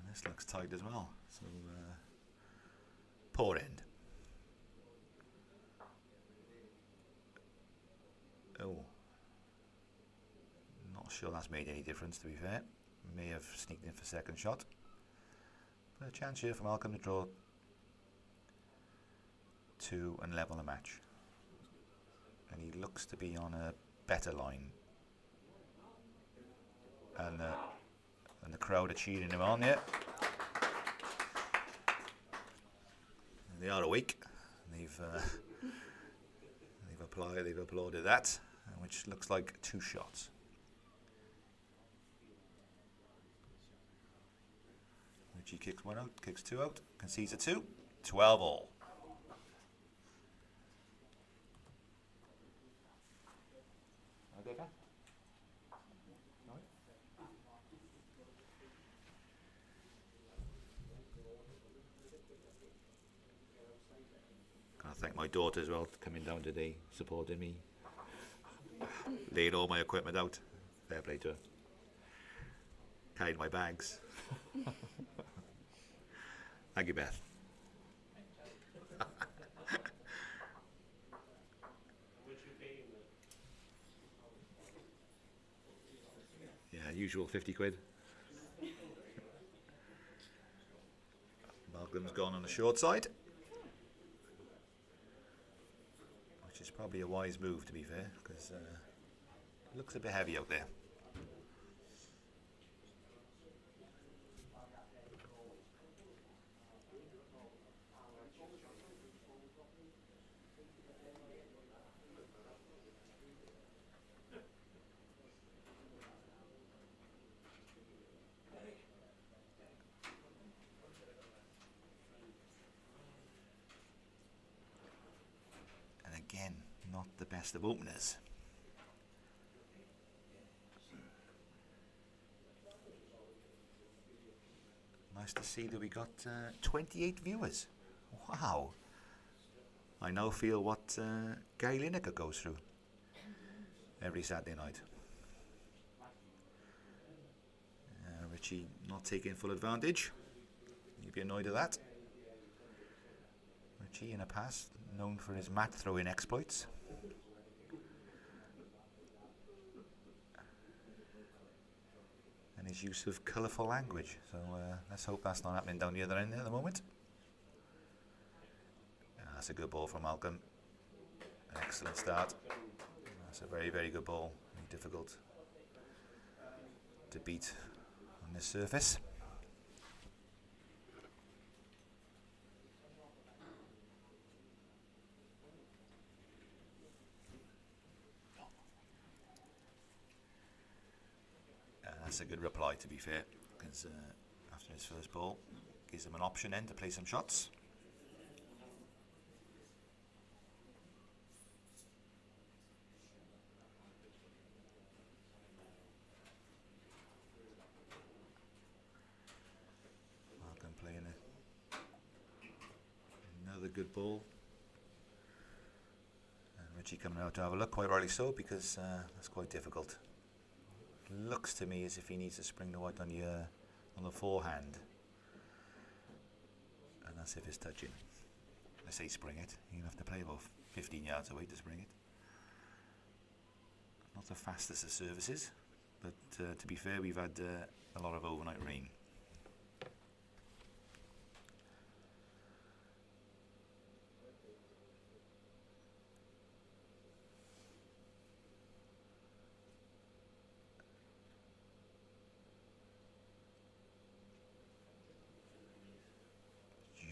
This looks tight as well, so poor end. Oh, not sure that's made any difference, to be fair. May have sneaked in for second shot, but a chance here for Malcolm to draw two and level the match, and he looks to be on a better line, and the crowd are cheering him on there. They are awake. They've they've applauded that, which looks like 2 shots. Richie kicks 1 out, kicks 2 out, concedes a 2, 12 all. Gotta thank my daughter as well for coming down today, supporting me. Laid all my equipment out. Fair play to her. Carried my bags. Thank you, Beth. Yeah, usual 50 quid. Malcolm's gone on the short side, which is probably a wise move, to be fair, because it looks a bit heavy out there. Again, not the best of openers. Nice to see that we got 28 viewers. Wow. I now feel what Gary Lineker goes through every Saturday night. Richie not taking full advantage. You'd be annoyed at that. Richie in the past known for his mat throwing exploits. And his use of colourful language. So let's hope that's not happening down the other end at the moment. That's a good ball from Malcolm. An excellent start. That's a very, very good ball. Very difficult to beat on this surface. That's a good reply, to be fair, because after his first ball, gives him an option then to play some shots. Malcolm playing another good ball. And Richie coming out to have a look, quite rightly so, because that's quite difficult. Looks to me as if he needs to spring the white on the forehand, and that's if it's touching. I say spring it, you have to play about 15 yards away to spring it. Not the fastest of services, but to be fair, we've had a lot of overnight rain.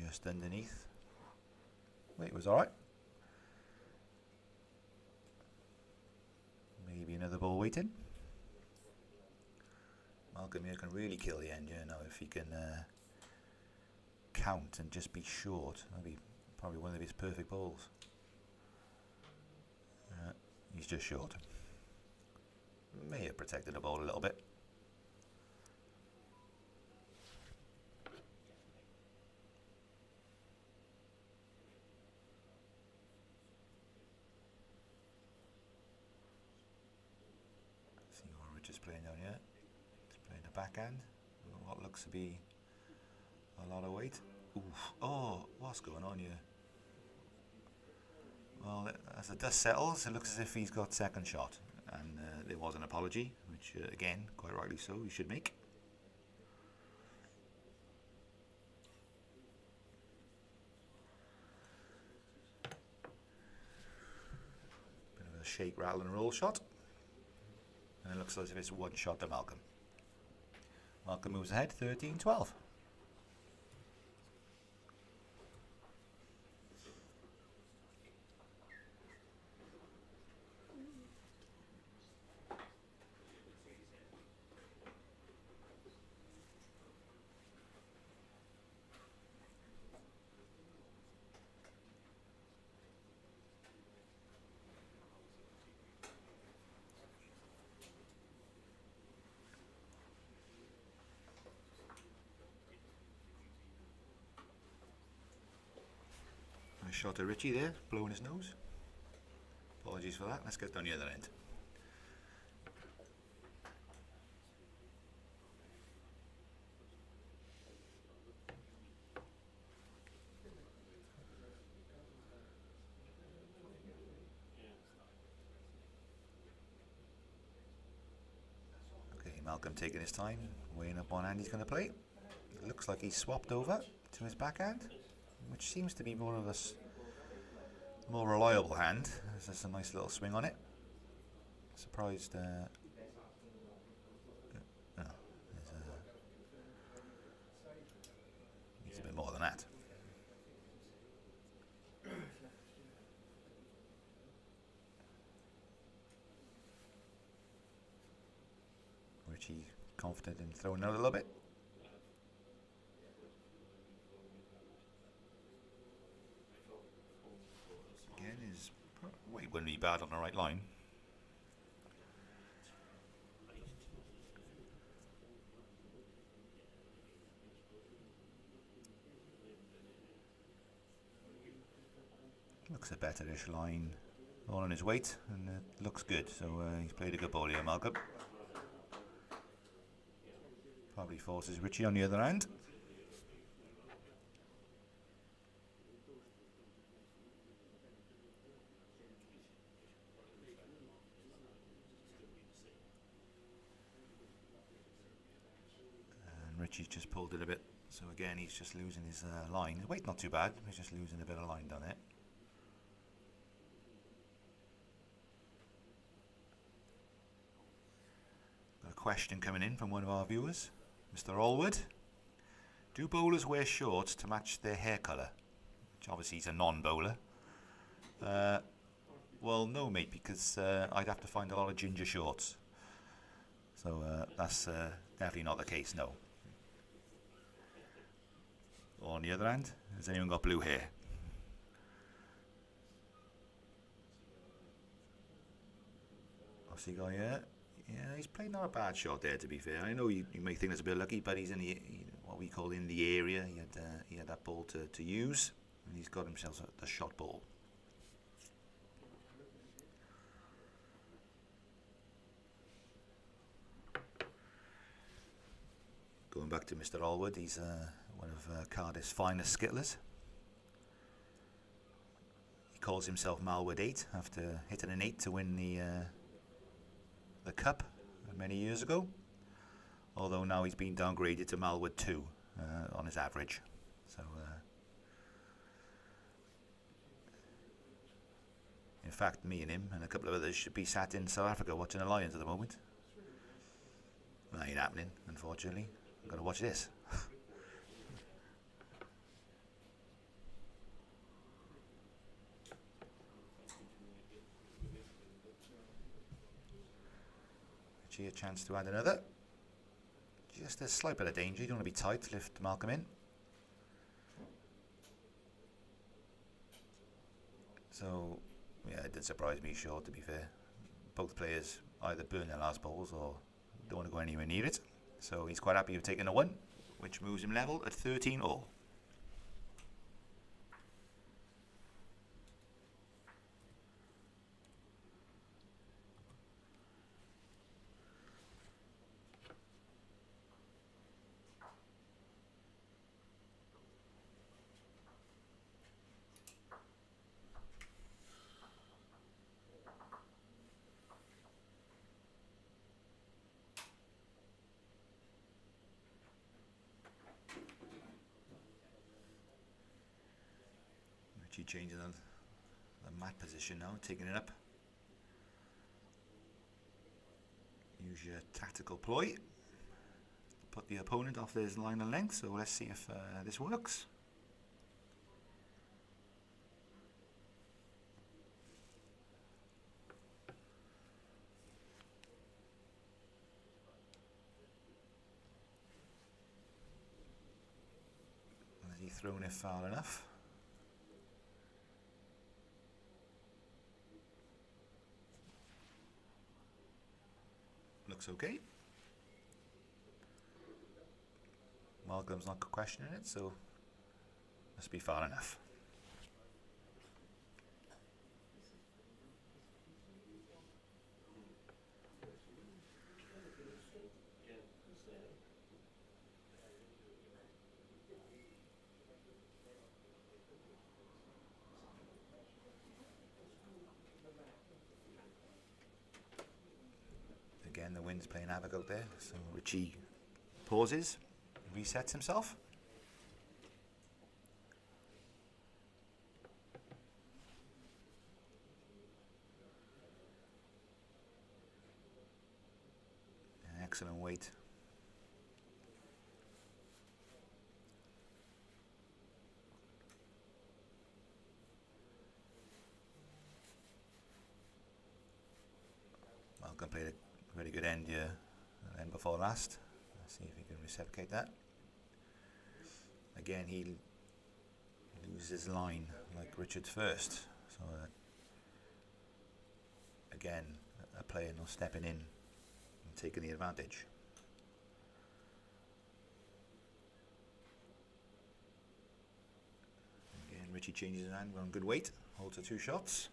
Just underneath. Wait, it was alright. Maybe another ball waiting. Malcolm here can really kill the end, you know, if he can count and just be short. That'd be probably one of his perfect balls. He's just short. May have protected the ball a little bit. Just playing down here. He's playing the backhand. What looks to be a lot of weight. Oof. Oh, what's going on here? Well, as the dust settles, it looks as if he's got second shot. And there was an apology, which again, quite rightly so, he should make. Bit of a shake, rattle and roll shot. And it looks as if it's one shot to Malcolm. Malcolm moves ahead, 13-12. shot of Richie there, blowing his nose. Apologies for that. Let's get down the other end. Okay, Malcolm taking his time, weighing up one hand he's going to play. It looks like he's swapped over to his backhand, which seems to be more of a more reliable hand. There's a nice little swing on it. Surprised. Needs a bit more than that. Richie confident in throwing out a little bit. Again, his weight wouldn't be bad on the right line. Looks a better-ish line, all on his weight, and it looks good. So he's played a good ball here, Malcolm. Probably forces Richie on the other end. And Richie's just pulled it a bit. So again, he's just losing his line. His weight not too bad. He's just losing a bit of line down there. Got a question coming in from one of our viewers, Mr. Allwood. Do bowlers wear shorts to match their hair colour? Which obviously he's a non-bowler. Well, no, mate, because I'd have to find a lot of ginger shorts. So that's definitely not the case, no. Or on the other hand, has anyone got blue hair? Aussie guy, yeah. Yeah, he's played not a bad shot there, to be fair. I know you may think that's a bit lucky, but he's in the what we call in the area. He had that ball to use, and he's got himself the shot ball. Going back to Mr. Allwood, he's one of Cardiff's finest skittlers. He calls himself Malwood 8 after hitting an 8 to win the Cup many years ago. Although now he's been downgraded to Malwood 2 on his average. So, in fact, me and him and a couple of others should be sat in South Africa watching the Lions at the moment. That ain't happening, unfortunately. I've got to watch this. Actually, a chance to add another. Just a slight bit of danger. You don't want to be tight to lift Malcolm in. So, yeah, it did surprise me short, to be fair. Both players either burn their last balls or don't want to go anywhere near it. So he's quite happy with taking a 1, which moves him level at 13 all. Changing the mat position now, taking it up. Use your tactical ploy. Put the opponent off his line of length, so let's see if this works. Has he thrown it far enough? Looks okay. Malcolm's not questioning it, so must be far enough. playing havoc out there. So Richie pauses, resets himself. Excellent weight. Malcolm played a very good end here, end before last. Let's see if he can reciprocate that. Again, he loses line like Richard's first. So again, a player not stepping in and taking the advantage. Again, Richie changes his hand, we're on good weight, holds the 2 shots.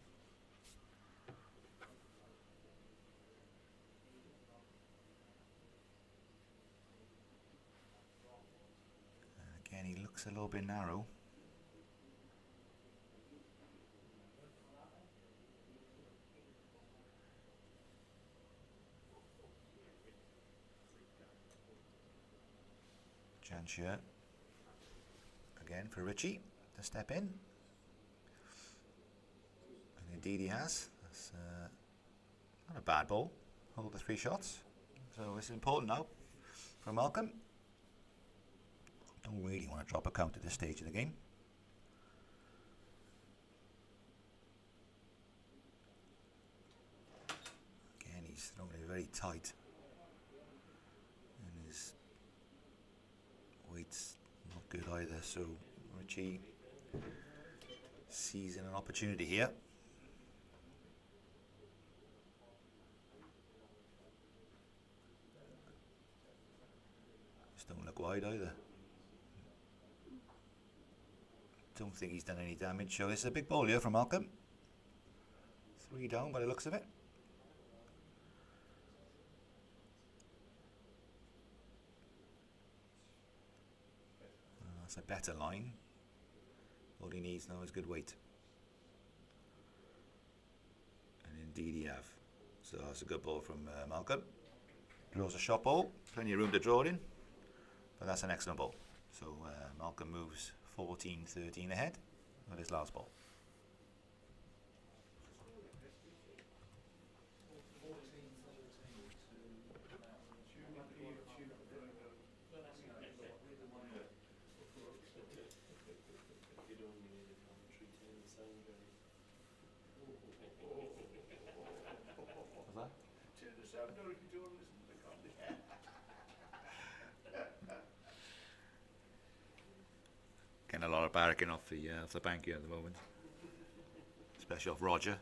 Again, he looks a little bit narrow. Chance here again for Richie to step in, and indeed he has. That's not a bad ball. Hold the 3 shots. So this is important now for Malcolm. Don't really want to drop a count at this stage of the game. Again, he's throwing it very tight, and his weight's not good either. So Richie sees an opportunity here. Just don't look wide either. Don't think he's done any damage. So this is a big ball here from Malcolm. 3 down by the looks of it. That's a better line. All he needs now is good weight. And indeed he have. So that's a good ball from Malcolm. Draws a shot ball. Plenty of room to draw it in. But that's an excellent ball. So Malcolm moves 14-13 ahead with his last ball. Getting a lot of barracking off the bank here at the moment, especially off Roger.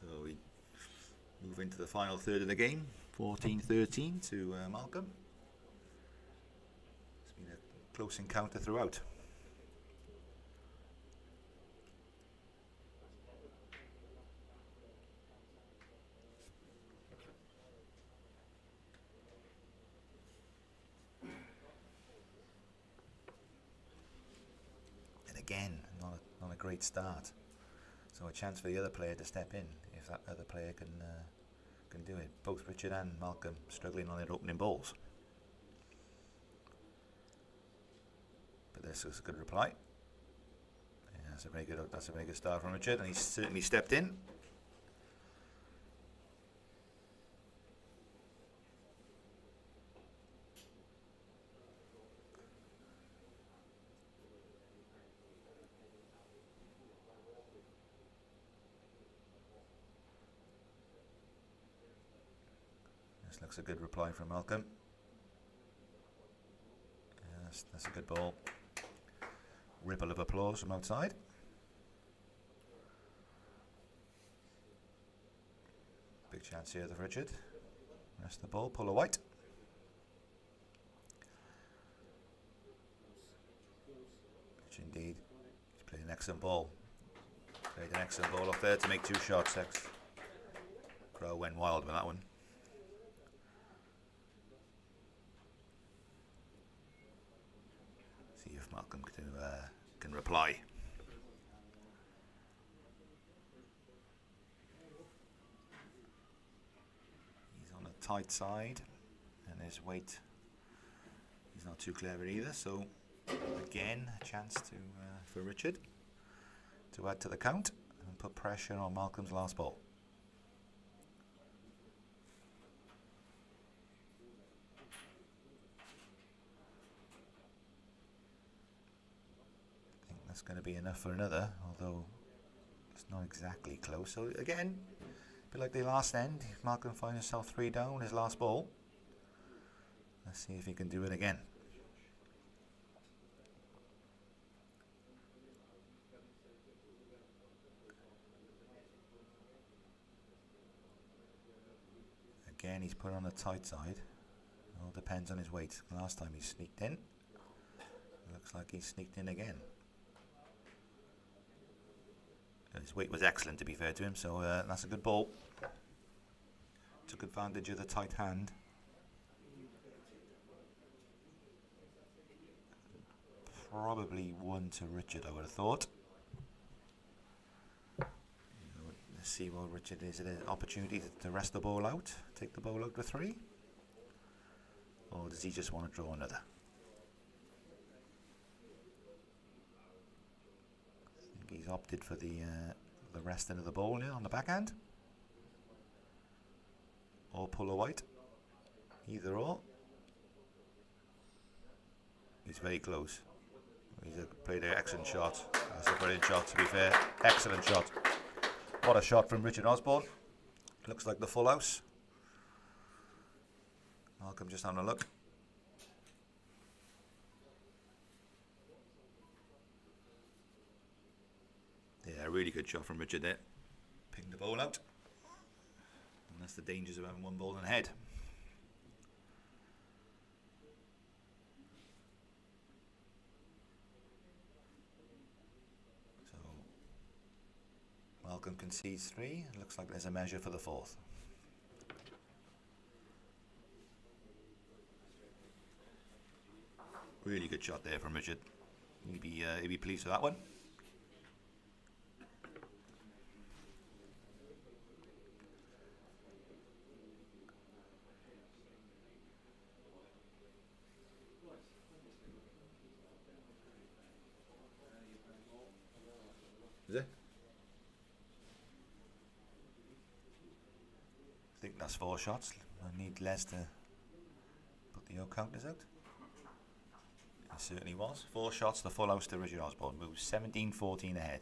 So we move into the final third of the game. 14-13 to Malcolm. It's been a close encounter throughout. And again, not a great start. So a chance for the other player to step in if that other player can do it. Both Richard and Malcolm struggling on their opening balls. But this is a good reply. Yeah, that's a very good start from Richard, and he's certainly stepped in. Looks a good reply from Malcolm. Yes, that's a good ball. Ripple of applause from outside. Big chance here for Richard. Rest the ball, pull a white. Which indeed, he's playing an excellent ball. Played an excellent ball off there to make 2 shots. Crowd went wild with that one. See if Malcolm can reply. He's on the tight side, and his weight, he's not too clever either. So again, a chance for Richard to add to the count and put pressure on Malcolm's last ball. I think that's going to be enough for another, although it's not exactly close. So again, a bit like the last end, Malcolm finds himself 3 down, his last ball. Let's see if he can do it again. Again, he's put on the tight side. It all depends on his weight. Last time he sneaked in. Looks like he sneaked in again. His weight was excellent, to be fair to him, so that's a good ball. Took advantage of the tight hand. Probably 1 to Richard, I would have thought. Let's see what Richard is. It an opportunity to rest the ball out, take the ball out to 3, or does he just want to draw another? I think he's opted for the resting of the ball here on the backhand, or pull a white, either or. He's very close. He's played an excellent shot. That's a brilliant shot, to be fair. Excellent shot. What a shot from Richard Osborne. Looks like the full house. Malcolm just having a look. Yeah, really good shot from Richard there. Pinged the ball out. And that's the dangers of having 1 ball in the head. Malcolm concedes 3. It looks like there's a measure for the 4th. Really good shot there from Richard. He'd be pleased with that one. Is it? I think that's 4 shots. I need Les to put the counters out. It certainly was. 4 shots, the full house to Richard Osborne. Moves 17-14 ahead.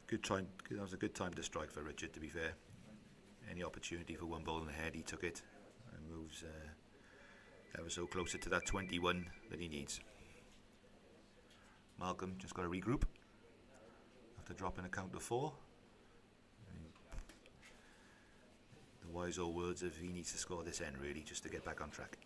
Good time. That was a good time to strike for Richard, to be fair. Any opportunity for 1 ball in the head, he took it and moves ever so closer to that 21 that he needs. Malcolm just got to regroup after dropping a count of 4. The wise old words of he needs to score this end, really, just to get back on track.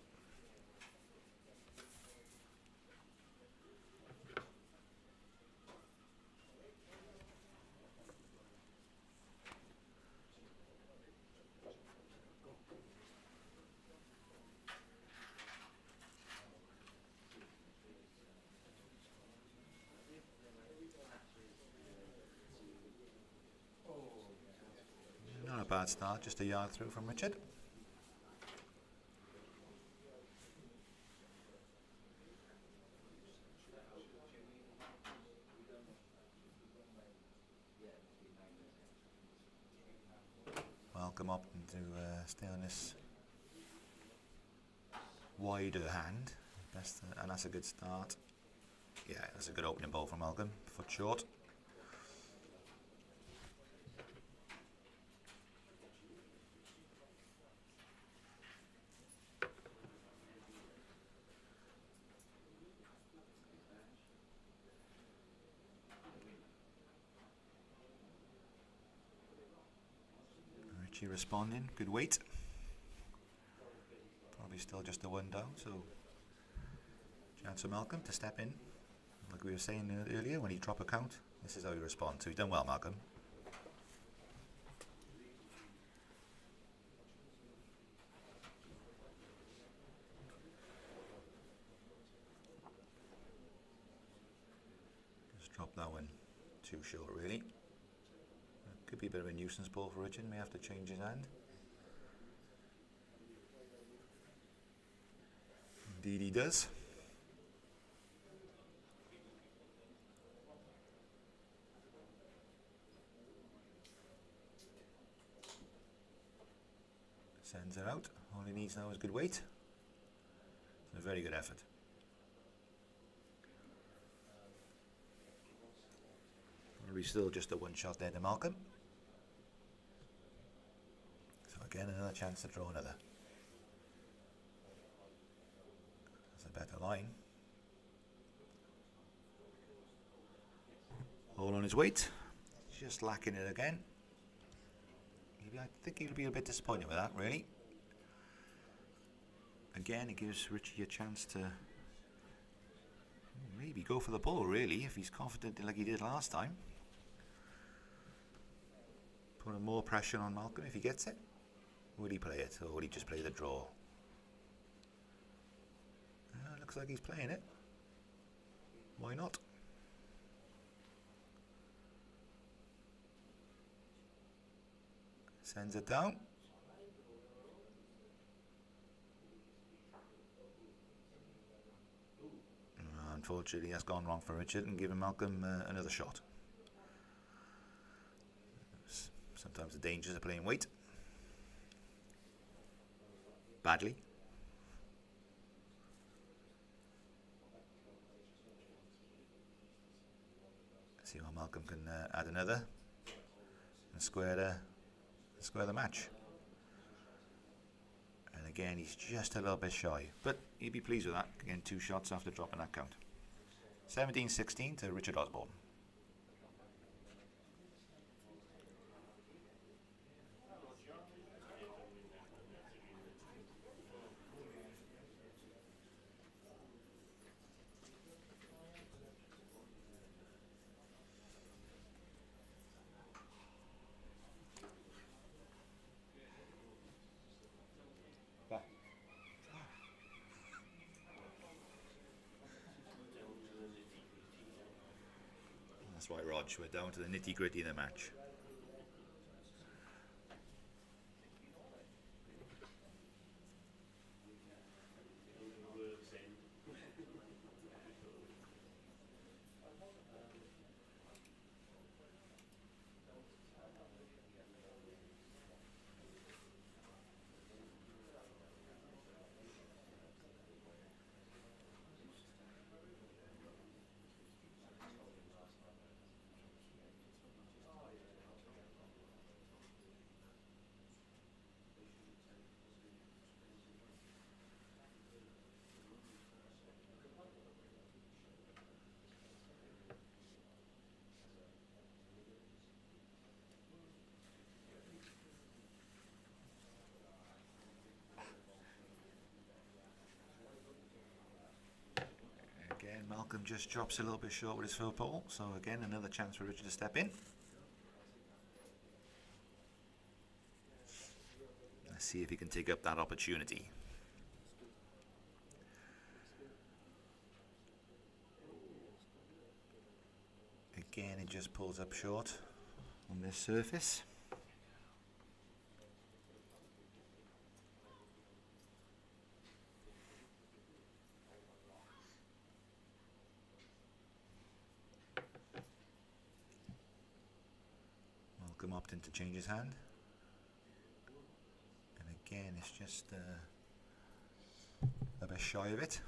Not a bad start, just a yard through from Richard. Malcolm opting to stay on this wider hand. And that's a good start. Yeah, that's a good opening ball from Malcolm. Foot short. Richie responding, good weight. Probably still just a 1 down, so chance for Malcolm to step in. Like we were saying earlier, when he drop a count, this is how he responds. So he's done well, Malcolm. Just drop that one too short, really. Could be a bit of a nuisance ball for Richard, may have to change his hand. Indeed he does. Sends it out. All he needs now is good weight. It's a very good effort. Probably still just a 1 shot there to Malcolm. So again, another chance to draw another. That's a better line. All on his weight. Just lacking it again. I think he'll be a bit disappointed with that, really. Again, it gives Richie a chance to maybe go for the ball, really, if he's confident like he did last time. Putting more pressure on Malcolm if he gets it. Would he play it, or would he just play the draw? Looks like he's playing it. Why not? Sends it down. Unfortunately, that's gone wrong for Richard and given Malcolm another shot. Sometimes the dangers of playing weight. Badly. See how Malcolm can add another and square the match. And again, he's just a little bit shy, but he'd be pleased with that. Again, 2 shots after dropping that count. 17-16 to Richard Osborne. That's right, Rog, we're down to the nitty-gritty of the match. Malcolm just drops a little bit short with his full pole, so again another chance for Richard to step in. Let's see if he can take up that opportunity. Again, it just pulls up short on this surface. Malcolm opting to change his hand, and again it's just a bit shy of it.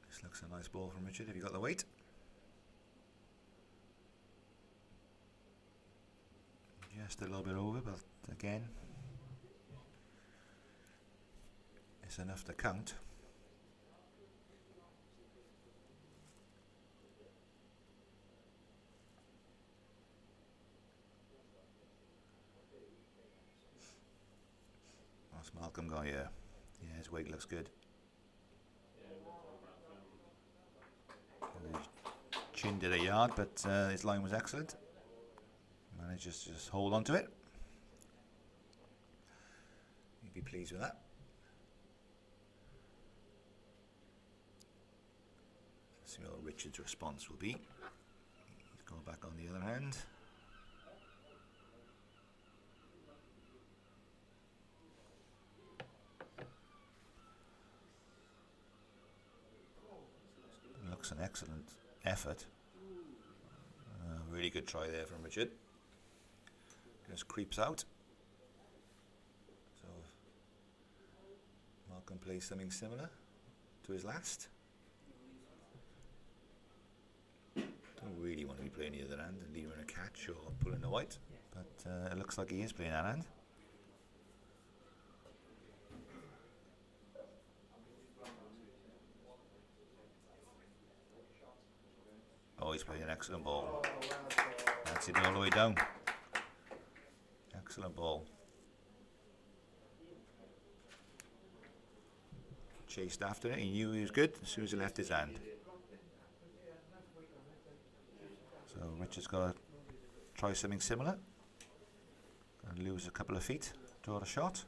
This looks a nice ball from Richard. Have you got the weight? Just a little bit over, but again, it's It's enough to count. What's Malcolm got here? Yeah, his weight looks good. Chin did a yard, but his line was excellent. Managed to just hold on to it. You'd be pleased with that. See what Richard's response will be. He's going back on the other hand. Looks an excellent effort. Really good try there from Richard. Just creeps out. So Malcolm plays something similar to his last. Don't really want to be playing the other hand and leaving a catch or pulling the white, but it looks like he is playing that hand. Oh, he's playing an excellent ball. That's it all the way down. Excellent ball. Chased after it. He knew he was good as soon as he left his hand. So Richard's got to try something similar. And lose a couple of feet. Draw the shot.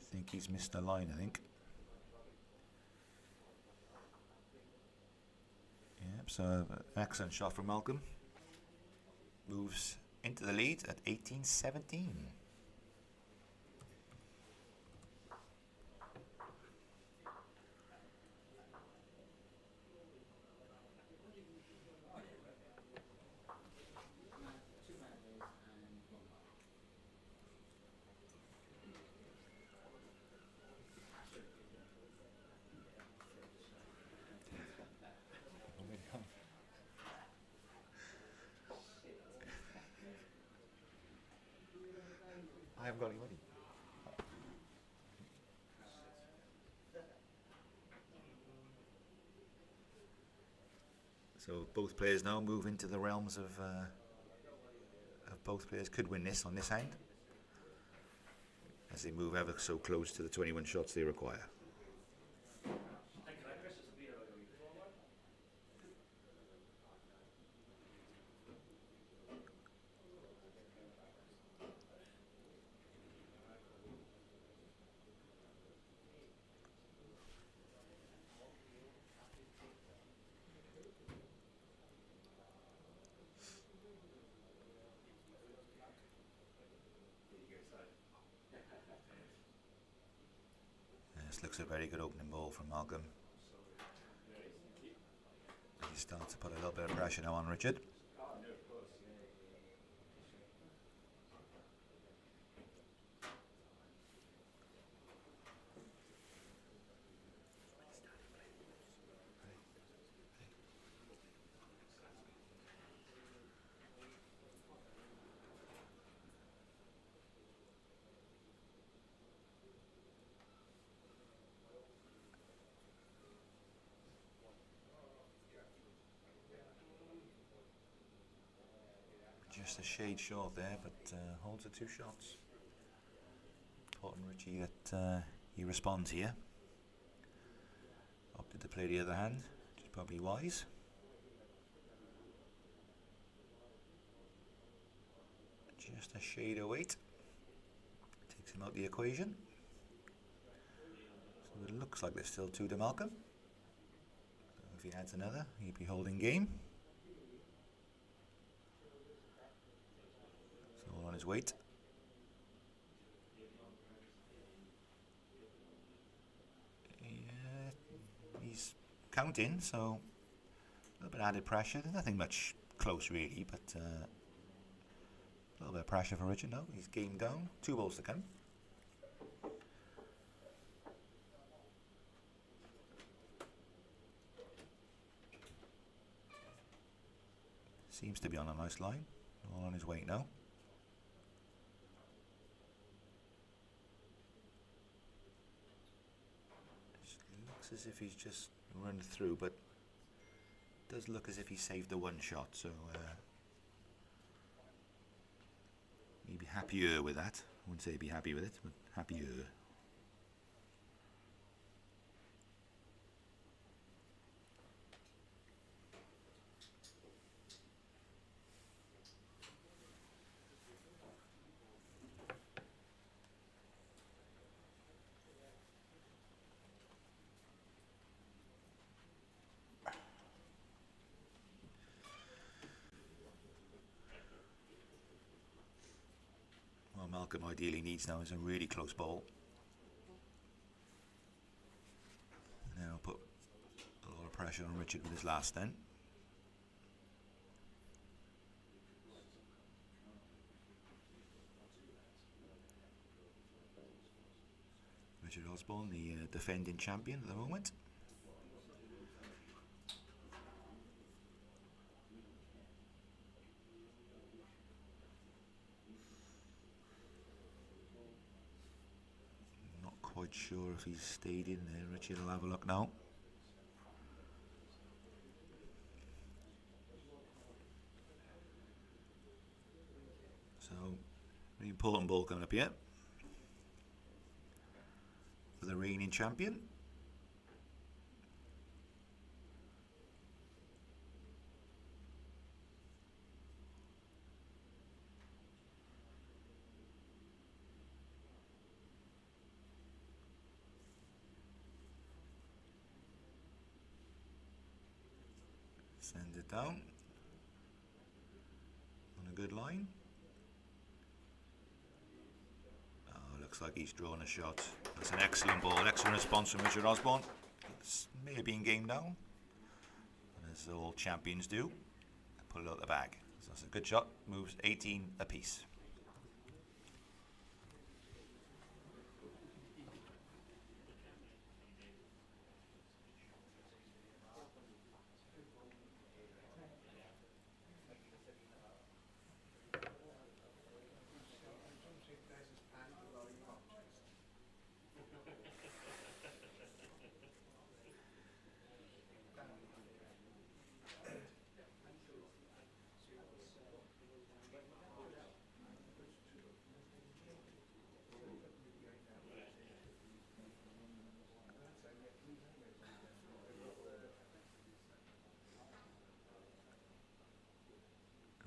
I think he's missed a line, I think. Yep, so an excellent shot from Malcolm. Moves into the lead at 18-17. I haven't got any money. So both players now move into the realms of both players could win this on this hand as they move ever so close to the 21 shots they require. This looks a very good opening ball from Malcolm. He starts to put a little bit of pressure now on Richard. Just a shade short there, but holds the two shots. Important, Richie, that he responds here. Opted to play the other hand, which is probably wise. Just a shade of weight. Takes him out the equation. So it looks like there's still two to Malcolm. So if he adds another, he'd be holding game. On his weight. Yeah, he's counting, so a little bit added pressure. There's nothing much close really, but a little bit of pressure for Richard. No, he's game down. 2 balls to come. Seems to be on a nice line. All on his weight now. Looks as if he's just run through, but does look as if he saved the one shot, so maybe happier with that. I wouldn't say be happy with it, but happier. What Malcolm ideally needs now is a really close ball. Now put a lot of pressure on Richard with his last then. Richard Osborne, the defending champion at the moment. Not quite sure if he's stayed in there. Richard will have a look now. So, very important ball coming up here for the reigning champion. Send it down on a good line. Looks like he's drawn a shot. That's an excellent ball, excellent response from Richard Osborne. This may have been game down, as all champions do. Put it out the bag. So that's a good shot. Moves 18 apiece.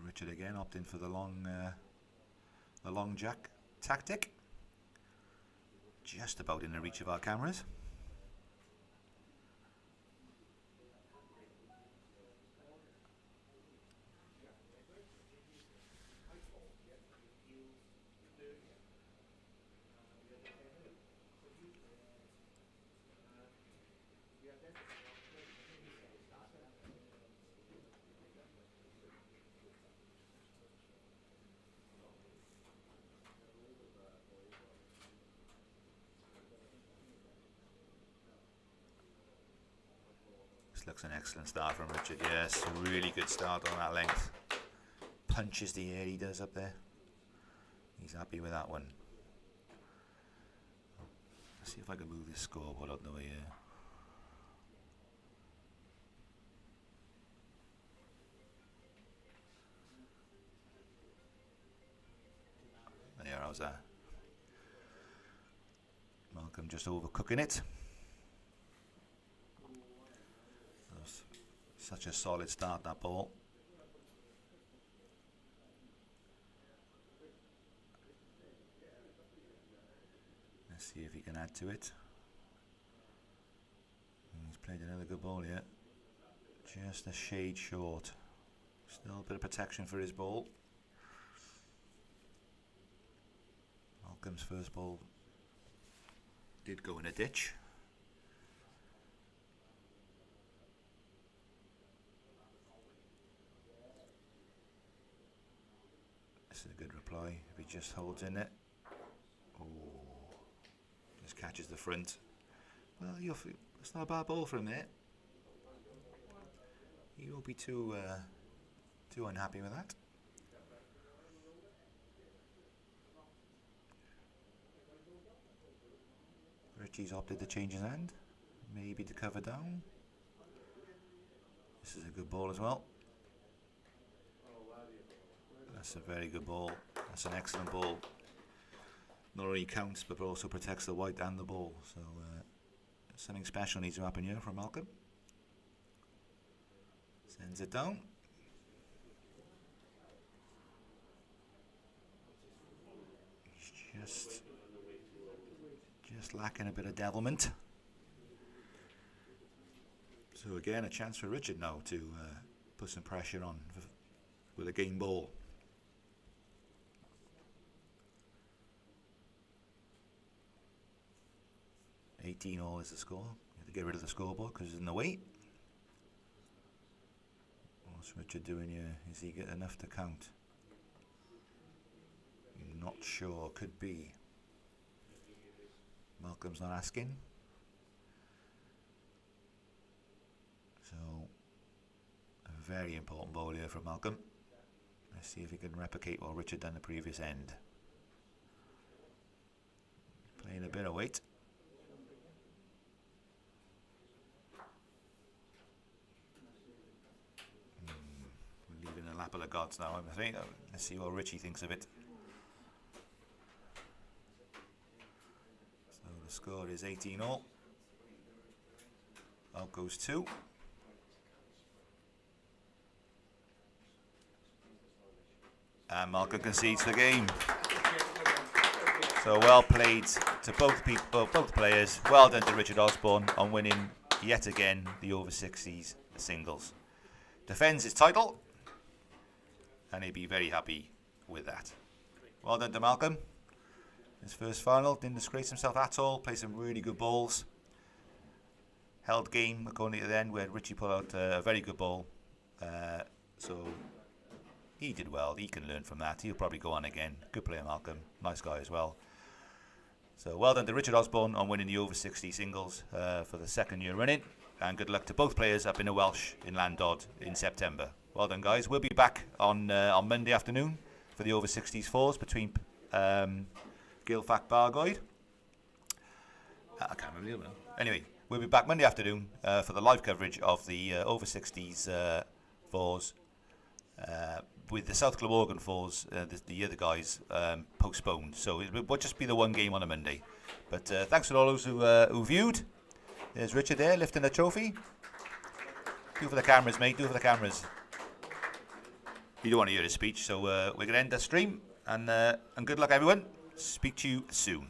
Richard again opting for the long jack tactic. Just about in the reach of our cameras. Looks an excellent start from Richard. Yes, a really good start on that length. Punches the air he does up there. He's happy with that one. Let's see if I can move this scoreboard out the way here. There, how's that? Malcolm just overcooking it. Such a solid start, that ball. Let's see if he can add to it. He's played another good ball here. Just a shade short. Still a bit of protection for his ball. Malcolm's first ball did go in a ditch. This is a good reply if he just holds in it. Oh, just catches the front. Well, it's not a bad ball from there. He won't be too Too unhappy with that. Richie's opted to change his hand, maybe to cover down. This is a good ball as well. That's a very good ball. That's an excellent ball. Not only counts but also protects the white and the ball. So something special needs to happen here from Malcolm. Sends it down. He's just lacking a bit of devilment. So again, a chance for Richard now to put some pressure on with a game ball. $18 is the score. You have to get rid of the scoreboard because it's in the way. What's Richard doing here? Is he getting enough to count? Not sure. Could be. Malcolm's not asking. So, a very important ball here from Malcolm. Let's see if he can replicate what Richard done the previous end. Playing a bit of weight. We're leaving the lap of the gods now, I think. Let's see what Richie thinks of it. So the score is 18-all. Out goes 2. And Malcolm concedes the game. So well played to both players. Well done to Richard Osborne on winning yet again the over 60s singles. Defends his title, and he'd be very happy with that. Well done to Malcolm. His first final, didn't disgrace himself at all. Played some really good balls. Held game according to the end where Richie put out a very good ball. So he did well. He can learn from that. He'll probably go on again. Good player, Malcolm. Nice guy as well. So well done to Richard Osborne on winning the over 60 singles for the second year running. And good luck to both players up in the Welsh in Landod in September. Well done, guys. We'll be back on Monday afternoon for the over 60s fours between Gilfac Bargoed. I can't remember the other one. Anyway, we'll be back Monday afternoon for the live coverage of the over 60s fours. With the South Glamorgan fours, the other guys postponed, so it will just be the one game on a Monday. But thanks to all those who viewed. There's Richard there lifting the trophy. Do for the cameras, mate. Do for the cameras. You don't want to hear his speech, so we're going to end the stream. And good luck, everyone. Speak to you soon.